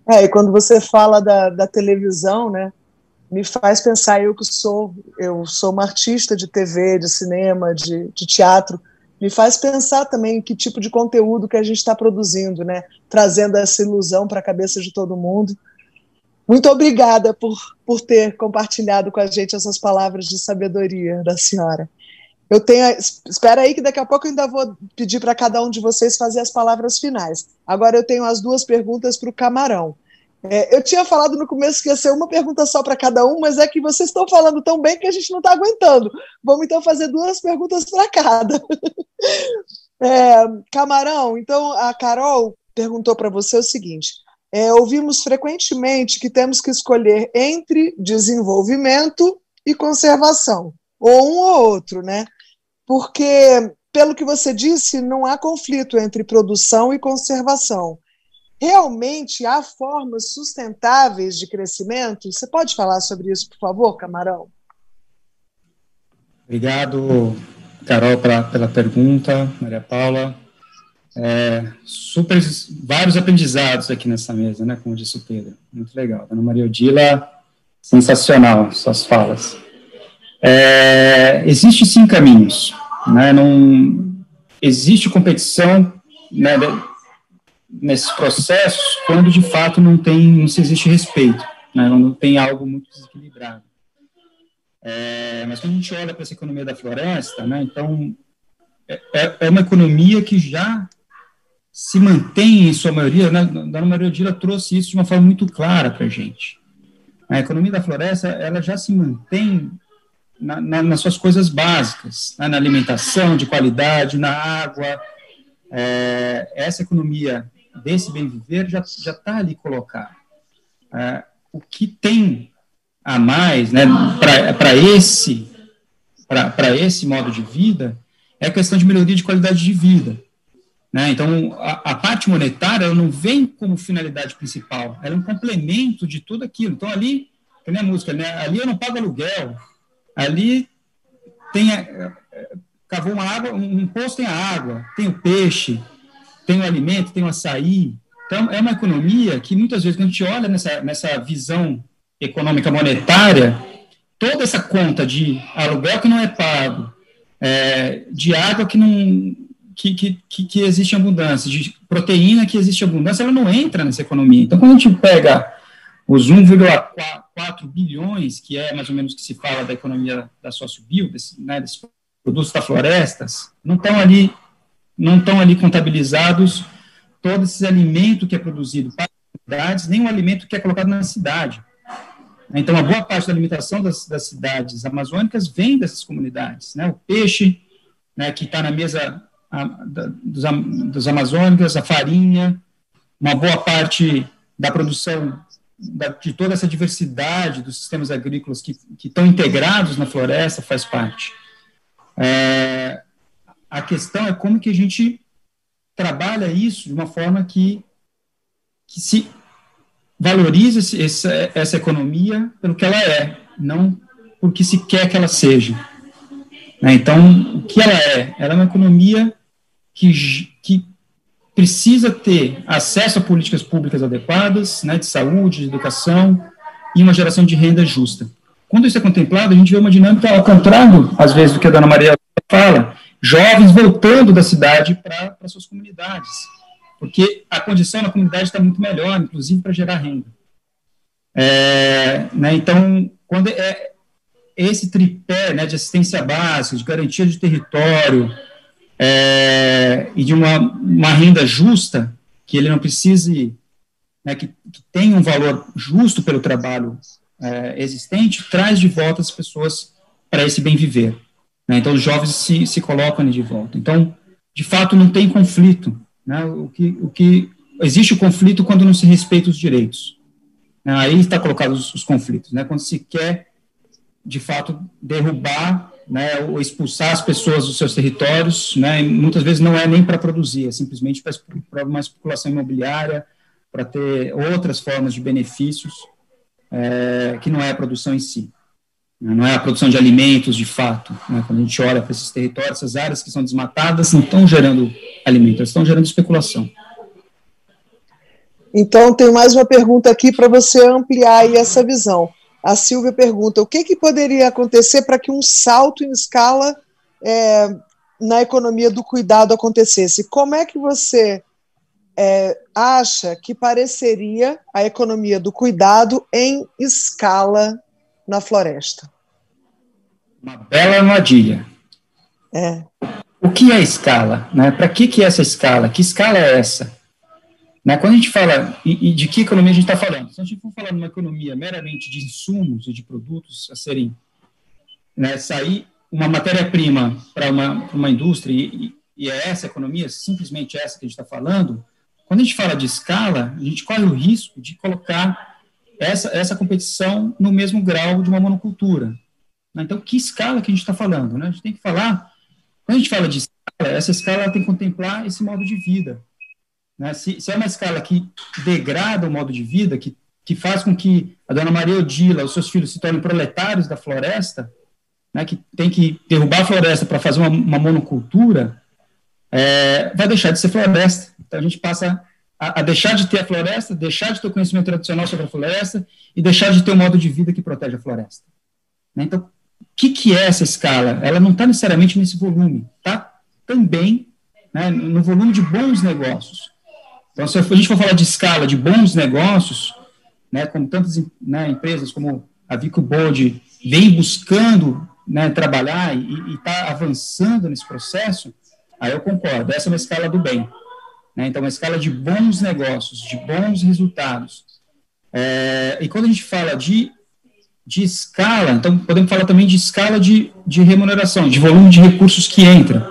Speaker 1: E quando você fala da televisão, né, me faz pensar, eu sou uma artista de TV, de cinema, de teatro, me faz pensar também que tipo de conteúdo que a gente está produzindo, né, trazendo essa ilusão para a cabeça de todo mundo. Muito obrigada por ter compartilhado com a gente essas palavras de sabedoria da senhora. Espera aí que daqui a pouco eu ainda vou pedir para cada um de vocês fazer as palavras finais. Agora eu tenho as 2 perguntas para o Camarão. Eu tinha falado no começo que ia ser uma pergunta só para cada um, mas é que vocês estão falando tão bem que a gente não está aguentando. Vamos então fazer 2 perguntas para cada. Camarão, então a Carol perguntou para você o seguinte: ouvimos frequentemente que temos que escolher entre desenvolvimento e conservação, ou um ou outro, né? Porque, pelo que você disse, não há conflito entre produção e conservação. Realmente há formas sustentáveis de crescimento? Você pode falar sobre isso, por favor, Camarão?
Speaker 3: Obrigado, Carol, pela pergunta, Maria Paula. Vários aprendizados aqui nessa mesa, né, como disse o Pedro. Muito legal. Dona Maria Odila, sensacional, suas falas. Existem 5 caminhos, né, não existe competição, né, nesses processos quando de fato não se existe respeito, né, não tem algo muito desequilibrado. Mas quando a gente olha para essa economia da floresta, né, então é uma economia que já se mantém em sua maioria, né, Dona Maria Odila trouxe isso de uma forma muito clara para a gente. A economia da floresta, ela já se mantém nas suas coisas básicas, né, na alimentação de qualidade, na água. Essa economia desse bem viver já está ali colocada. O que tem a mais, né, para esse modo de vida é a questão de melhoria de qualidade de vida, né? Então a parte monetária ela não vem como finalidade principal, ela é um complemento de tudo aquilo. Então ali, que nem a música, né, ali eu não pago aluguel, ali tem cavou uma água, um poço tem a água, tem o peixe, tem o alimento, tem o açaí. Então, é uma economia que, muitas vezes, quando a gente olha nessa visão econômica monetária, toda essa conta de aluguel que não é pago, de água que existe abundância, de proteína que existe abundância, ela não entra nessa economia. Então, quando a gente pega os 1,4 bilhões, que é mais ou menos o que se fala da economia da sociobio, desses produtos da florestas, não estão ali contabilizados todo esse alimento que é produzido para as cidades, nem o alimento que é colocado na cidade. Então, a boa parte da alimentação das cidades amazônicas vem dessas comunidades, né? O peixe, né, que está na mesa dos amazônicas, a farinha, uma boa parte da produção de toda essa diversidade dos sistemas agrícolas que estão integrados na floresta faz parte. A questão é como que a gente trabalha isso de uma forma que se valorize essa economia pelo que ela é, não porque se quer que ela seja. Então, o que ela é? Ela é uma economia que precisa ter acesso a políticas públicas adequadas, né, de saúde, de educação e uma geração de renda justa. Quando isso é contemplado, a gente vê uma dinâmica ao contrário, às vezes, do que a Dona Maria fala, jovens voltando da cidade para suas comunidades, porque a condição na comunidade está muito melhor, inclusive para gerar renda. Então, quando esse tripé, né, de assistência básica, de garantia de território e de uma renda justa, que ele não precise, né, que tenha um valor justo pelo trabalho existente, traz de volta as pessoas para esse bem viver. Né? Então, os jovens se colocam ali de volta. Então, de fato, não tem conflito. Né? Existe o conflito quando não se respeita os direitos. Aí está colocados os conflitos, né? Quando se quer, de fato, derrubar, né, ou expulsar as pessoas dos seus territórios, né? E muitas vezes não é nem para produzir, é simplesmente para uma especulação imobiliária, para ter outras formas de benefícios, que não é a produção em si. Não é a produção de alimentos, de fato. Né? Quando a gente olha para esses territórios, essas áreas que são desmatadas não estão gerando alimento, elas estão gerando especulação.
Speaker 1: Então, tem mais uma pergunta aqui para você ampliar aí essa visão. A Silvia pergunta, o que poderia acontecer para que um salto em escala na economia do cuidado acontecesse? Como é que você acha que pareceria a economia do cuidado em escala na floresta?
Speaker 3: Uma bela armadilha. O que é escala? Né? Para que é essa escala? Que escala é essa? Né? Quando a gente fala, e de que economia a gente está falando? Se a gente for falar de uma economia meramente de insumos e de produtos a serem, né, sair uma matéria-prima para uma indústria, e é essa economia, simplesmente essa que a gente está falando, quando a gente fala de escala, a gente corre o risco de colocar essa competição no mesmo grau de uma monocultura. Então, que escala que a gente está falando? Né? A gente tem que falar, quando a gente fala de escala, essa escala tem que contemplar esse modo de vida. Né? Se é uma escala que degrada o modo de vida, que faz com que a dona Maria Odila, os seus filhos se tornem proletários da floresta, né, que tem que derrubar a floresta para fazer uma monocultura, vai deixar de ser floresta. Então, a gente passa a deixar de ter a floresta, deixar de ter o conhecimento tradicional sobre a floresta e deixar de ter o modo de vida que protege a floresta. Né? Então, o que é essa escala? Ela não está necessariamente nesse volume, está também, né, no volume de bons negócios. Então, se a gente for falar de escala de bons negócios, né, como tantas, né, empresas como a Vico Bold vem buscando, né, trabalhar e está avançando nesse processo, aí eu concordo, essa é uma escala do bem. Né, então, uma escala de bons negócios, de bons resultados. E quando a gente fala de escala, então podemos falar também de escala de remuneração, de volume de recursos que entra.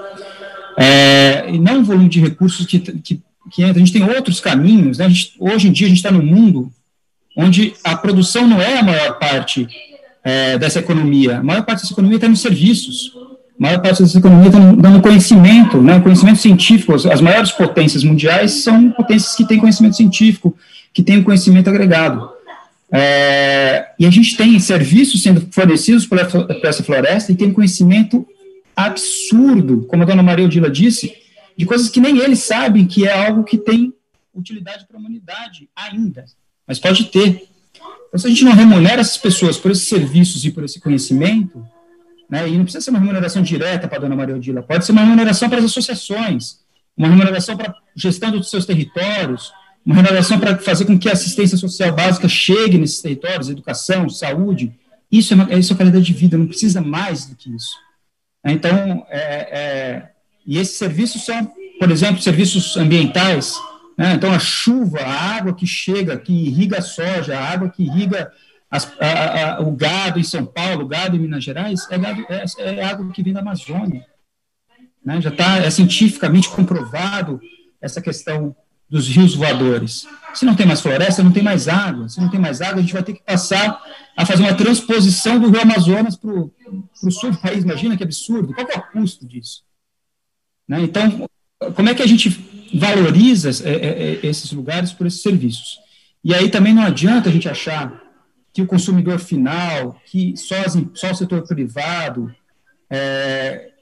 Speaker 3: E não volume de recursos que entra. A gente tem outros caminhos, né? Hoje em dia a gente está num mundo onde a produção não é a maior parte dessa economia. A maior parte dessa economia está nos serviços. A maior parte dessa economia está dando conhecimento, né? Conhecimento científico. As maiores potências mundiais são potências que têm conhecimento científico, que têm um conhecimento agregado. E a gente tem serviços sendo fornecidos por essa floresta e tem conhecimento absurdo, como a dona Maria Odila disse, de coisas que nem eles sabem que é algo que tem utilidade para a humanidade ainda, mas pode ter. Então, se a gente não remunera essas pessoas por esses serviços e por esse conhecimento, né, e não precisa ser uma remuneração direta para a dona Maria Odila, pode ser uma remuneração para as associações, uma remuneração para a gestão dos seus territórios, uma remuneração para fazer com que a assistência social básica chegue nesses territórios, educação, saúde, isso é qualidade de vida, não precisa mais do que isso. Então, e esses serviços são, por exemplo, serviços ambientais, né? Então a chuva, a água que chega, que irriga a soja, a água que irriga o gado em São Paulo, o gado em Minas Gerais, é água que vem da Amazônia. Né? Já está cientificamente comprovado essa questão dos rios voadores. Se não tem mais floresta, não tem mais água. Se não tem mais água, a gente vai ter que passar a fazer uma transposição do rio Amazonas para o sul do país. Imagina que absurdo. Qual que é o custo disso? Né? Então, como é que a gente valoriza esses lugares por esses serviços? E aí também não adianta a gente achar que o consumidor final, que só o setor privado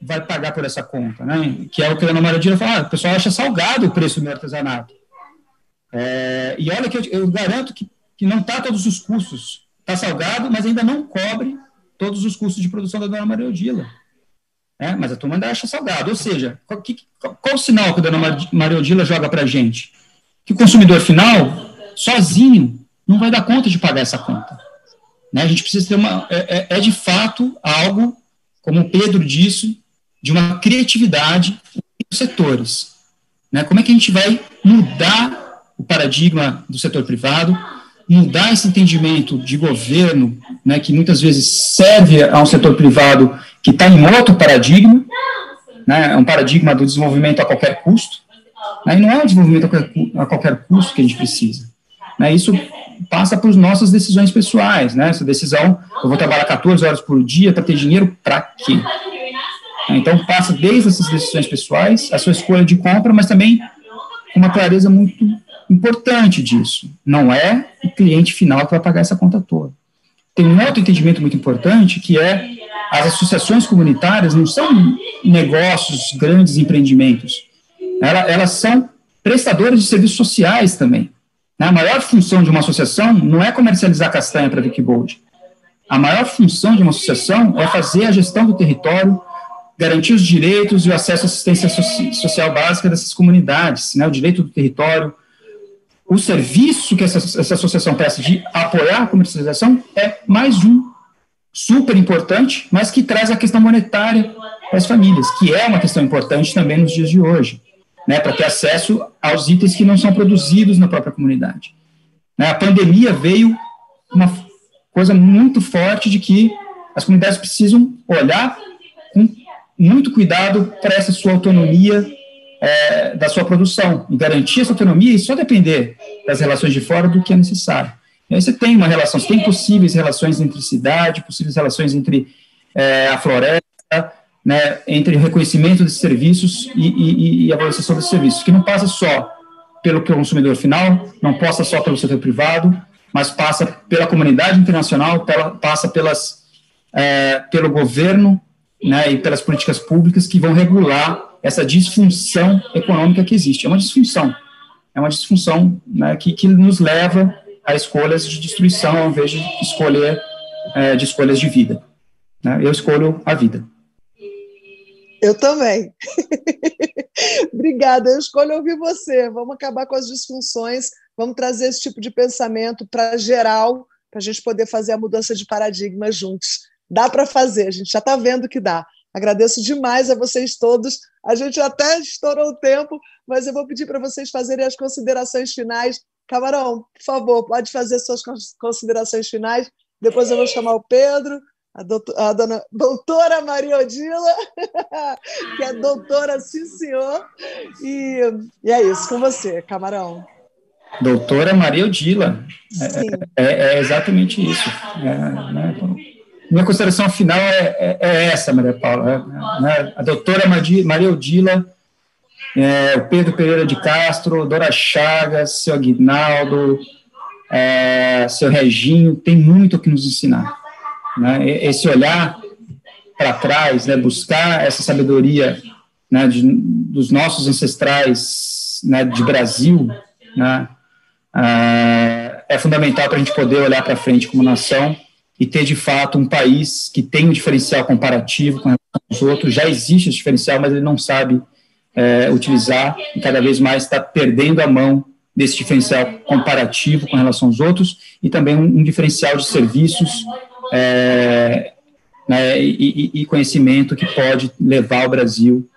Speaker 3: vai pagar por essa conta, né? Que é o que a Ana Maria Odila fala, o pessoal acha salgado o preço do meu artesanato. E olha que eu garanto que não está todos os custos, está salgado, mas ainda não cobre todos os custos de produção da Dona Maria Odila. Mas a turma ainda acha salgado. Ou seja, qual o sinal que a Dona Maria Odila joga para a gente? Que o consumidor final, sozinho, não vai dar conta de pagar essa conta. Né? A gente precisa ter de fato algo, como o Pedro disse, de uma criatividade nos setores. Né? Como é que a gente vai mudar o paradigma do setor privado, mudar esse entendimento de governo, né, que muitas vezes serve a um setor privado que está em outro paradigma, né, é um paradigma do desenvolvimento a qualquer custo, né, e não é o desenvolvimento a qualquer custo que a gente precisa. Né, isso passa por nossas decisões pessoais, né, essa decisão, eu vou trabalhar 14 horas por dia para ter dinheiro para quê? Então, passa desde essas decisões pessoais, a sua escolha de compra, mas também com uma clareza muito importante disso. Não é o cliente final que vai pagar essa conta toda. Tem um outro entendimento muito importante, que é as associações comunitárias não são negócios, grandes empreendimentos. Elas são prestadoras de serviços sociais também. A maior função de uma associação não é comercializar castanha para Vicky Bold. A maior função de uma associação é fazer a gestão do território, garantir os direitos e o acesso à assistência social básica dessas comunidades, né, o direito do território. O serviço que essa associação presta de apoiar a comercialização é mais um, super importante, mas que traz a questão monetária para as famílias, que é uma questão importante também nos dias de hoje. né, para ter acesso aos itens que não são produzidos na própria comunidade. Né, a pandemia veio uma coisa muito forte de que as comunidades precisam olhar com muito cuidado para essa sua autonomia da sua produção, e garantir essa autonomia e só depender das relações de fora do que é necessário. E aí você tem uma relação, você tem possíveis relações entre cidade, possíveis relações entre a floresta, né, entre o reconhecimento desses serviços e a valorização desses serviços, que não passa só pelo consumidor final, não passa só pelo setor privado, mas passa pela comunidade internacional, passa pelo governo, né, e pelas políticas públicas que vão regular essa disfunção econômica que existe. É uma disfunção, né, que nos leva a escolhas de destruição ao invés de escolhas de vida. Né? Eu escolho a vida.
Speaker 1: Eu também. Obrigada, eu escolho ouvir você. Vamos acabar com as disfunções, vamos trazer esse tipo de pensamento para geral, para a gente poder fazer a mudança de paradigma juntos. Dá para fazer, a gente já está vendo que dá. Agradeço demais a vocês todos. A gente até estourou o tempo, mas eu vou pedir para vocês fazerem as considerações finais. Camarão, por favor, pode fazer suas considerações finais. Depois eu vou chamar o Pedro, a dona doutora Maria Odila, que é doutora, sim, senhor. E é isso, com você, Camarão.
Speaker 3: Doutora Maria Odila, é exatamente isso. Né? Minha consideração final é essa, Maria Paula. Né? A doutora Maria Odila, o Pedro Pereira de Castro, Dora Chagas, seu Aguinaldo, seu Reginho, tem muito o que nos ensinar. Né? Esse olhar para trás, né? Buscar essa sabedoria, né? Dos nossos ancestrais, né? De Brasil, né? É fundamental para a gente poder olhar para frente como nação e ter, de fato, um país que tem um diferencial comparativo com os outros. Já existe esse diferencial, mas ele não sabe utilizar e cada vez mais está perdendo a mão desse diferencial comparativo com relação aos outros e também um diferencial de serviços né, e conhecimento que pode levar o Brasil,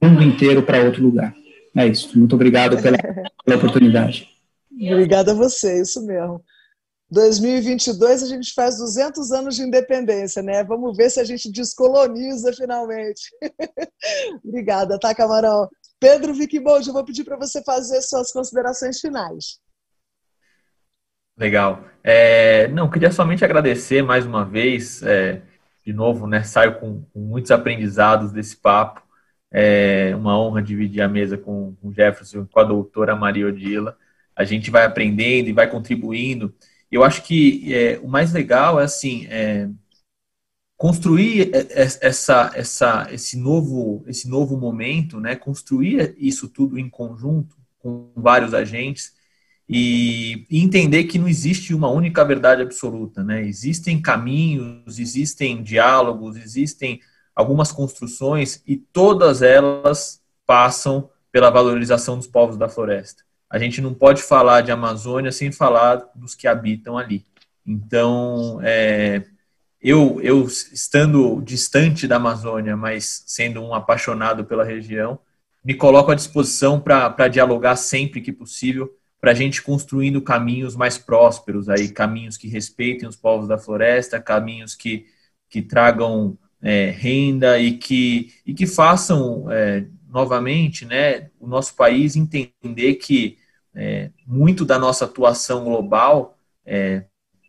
Speaker 3: o mundo inteiro para outro lugar. É isso. Muito obrigado pela oportunidade.
Speaker 1: Obrigada a você, isso mesmo. 2022 a gente faz 200 anos de independência, né? Vamos ver se a gente descoloniza finalmente. Obrigada, tá, Camarão? Pedro Vickbold, eu vou pedir para você fazer suas considerações finais.
Speaker 4: Legal. Não, queria somente agradecer mais uma vez, de novo, né? Saio com muitos aprendizados desse papo. É uma honra dividir a mesa com o Jefferson, com a doutora Maria Odila. A gente vai aprendendo e vai contribuindo. Eu acho que o mais legal é assim, construir esse novo momento, né? Construir isso tudo em conjunto com vários agentes e entender que não existe uma única verdade absoluta, né? Existem caminhos, existem diálogos, existem algumas construções e todas elas passam pela valorização dos povos da floresta. A gente não pode falar de Amazônia sem falar dos que habitam ali. Então, eu estando distante da Amazônia, mas sendo um apaixonado pela região, me coloco à disposição para dialogar sempre que possível, para a gente construindo caminhos mais prósperos, aí, caminhos que respeitem os povos da floresta, caminhos que tragam renda e que façam, novamente, né, o nosso país entender que muito da nossa atuação global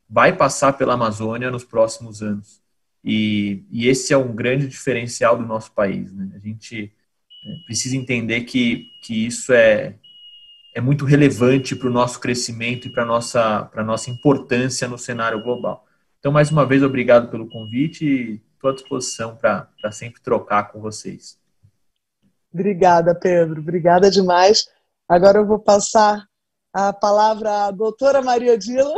Speaker 4: vai passar pela Amazônia nos próximos anos. E esse é um grande diferencial do nosso país. Né? A gente precisa entender que isso é muito relevante para o nosso crescimento e para a nossa importância no cenário global. Então, mais uma vez, obrigado pelo convite e estou à disposição para sempre trocar com vocês.
Speaker 1: Obrigada, Pedro. Obrigada demais. Agora eu vou passar a palavra à doutora Maria Odila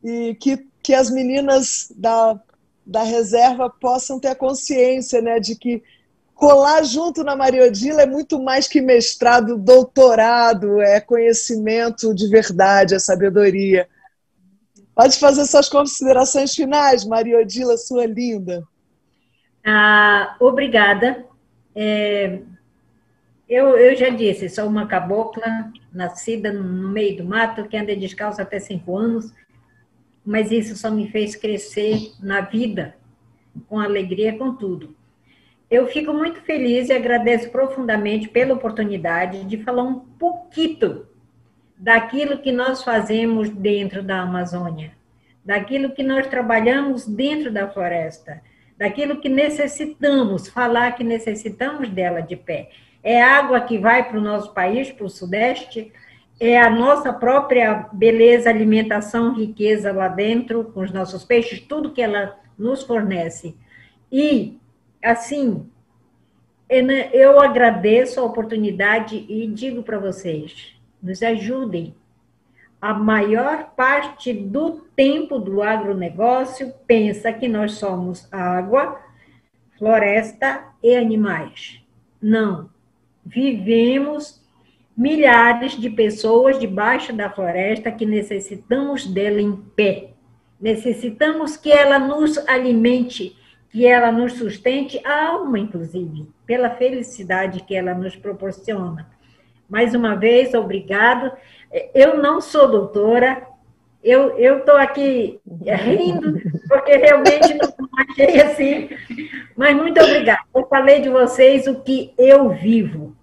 Speaker 1: e que as meninas da reserva possam ter a consciência, né, de que colar junto na Maria Odila é muito mais que mestrado, doutorado, é conhecimento de verdade, é sabedoria. Pode fazer suas considerações finais, Maria Odila, sua linda.
Speaker 2: Obrigada. Eu já disse, sou uma cabocla, nascida no meio do mato, que anda descalço até 5 anos, mas isso só me fez crescer na vida, com alegria, com tudo. Eu fico muito feliz e agradeço profundamente pela oportunidade de falar um pouquinho daquilo que nós fazemos dentro da Amazônia, daquilo que nós trabalhamos dentro da floresta, daquilo que necessitamos, falar que necessitamos dela de pé. É água que vai para o nosso país, para o Sudeste, é a nossa própria beleza, alimentação, riqueza lá dentro, com os nossos peixes, tudo que ela nos fornece. E, assim, eu agradeço a oportunidade e digo para vocês, nos ajudem. A maior parte do tempo do agronegócio pensa que nós somos água, floresta e animais. Não. Vivemos milhares de pessoas debaixo da floresta que necessitamos dela em pé. Necessitamos que ela nos alimente, que ela nos sustente, a alma, inclusive, pela felicidade que ela nos proporciona. Mais uma vez, obrigado. Eu não sou doutora, eu estou aqui rindo, porque realmente não achei assim, mas muito obrigada. Eu falei de vocês o que eu vivo,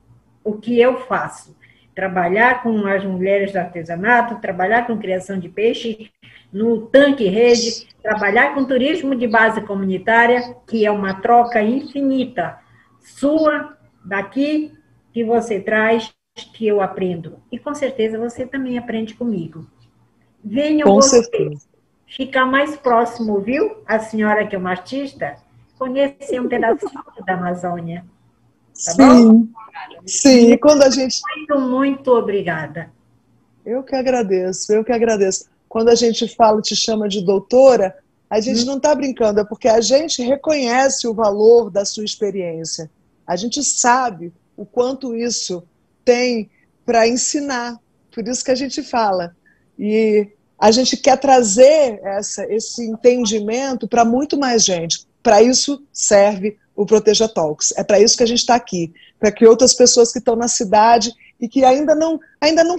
Speaker 2: o que eu faço. Trabalhar com as mulheres do artesanato, trabalhar com criação de peixe no tanque rede, trabalhar com turismo de base comunitária, que é uma troca infinita sua, daqui, que você traz, que eu aprendo. E com certeza você também aprende comigo. Venham vocês ficar mais próximo, viu? A senhora que é uma artista, conhecer um pedaço da Amazônia. Tá
Speaker 1: sim,
Speaker 2: bom?
Speaker 1: Sim. E quando a gente...
Speaker 2: Muito obrigada.
Speaker 1: Eu que agradeço, eu que agradeço. Quando a gente fala, te chama de doutora, a gente não está brincando, é porque a gente reconhece o valor da sua experiência. A gente sabe o quanto isso tem para ensinar, por isso que a gente fala. E a gente quer trazer esse entendimento para muito mais gente. Para isso serve o Proteja Talks. É para isso que a gente está aqui, para que outras pessoas que estão na cidade e que ainda não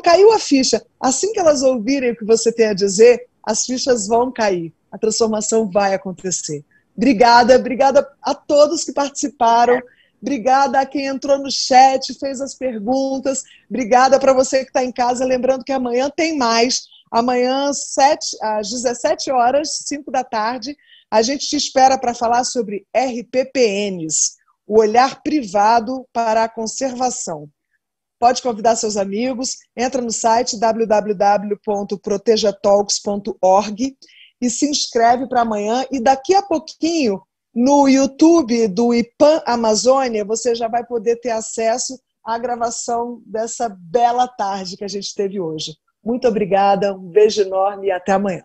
Speaker 1: caiu a ficha, assim que elas ouvirem o que você tem a dizer, as fichas vão cair, a transformação vai acontecer. Obrigada, obrigada a todos que participaram. Obrigada a quem entrou no chat, fez as perguntas. Obrigada para você que está em casa. Lembrando que amanhã tem mais. Amanhã, às 17 horas, 5 da tarde, a gente te espera para falar sobre RPPNs, o olhar privado para a conservação. Pode convidar seus amigos, entra no site www.protejatalks.org e se inscreve para amanhã. E daqui a pouquinho, no YouTube do IPAM Amazônia, você já vai poder ter acesso à gravação dessa bela tarde que a gente teve hoje. Muito obrigada, um beijo enorme e até amanhã.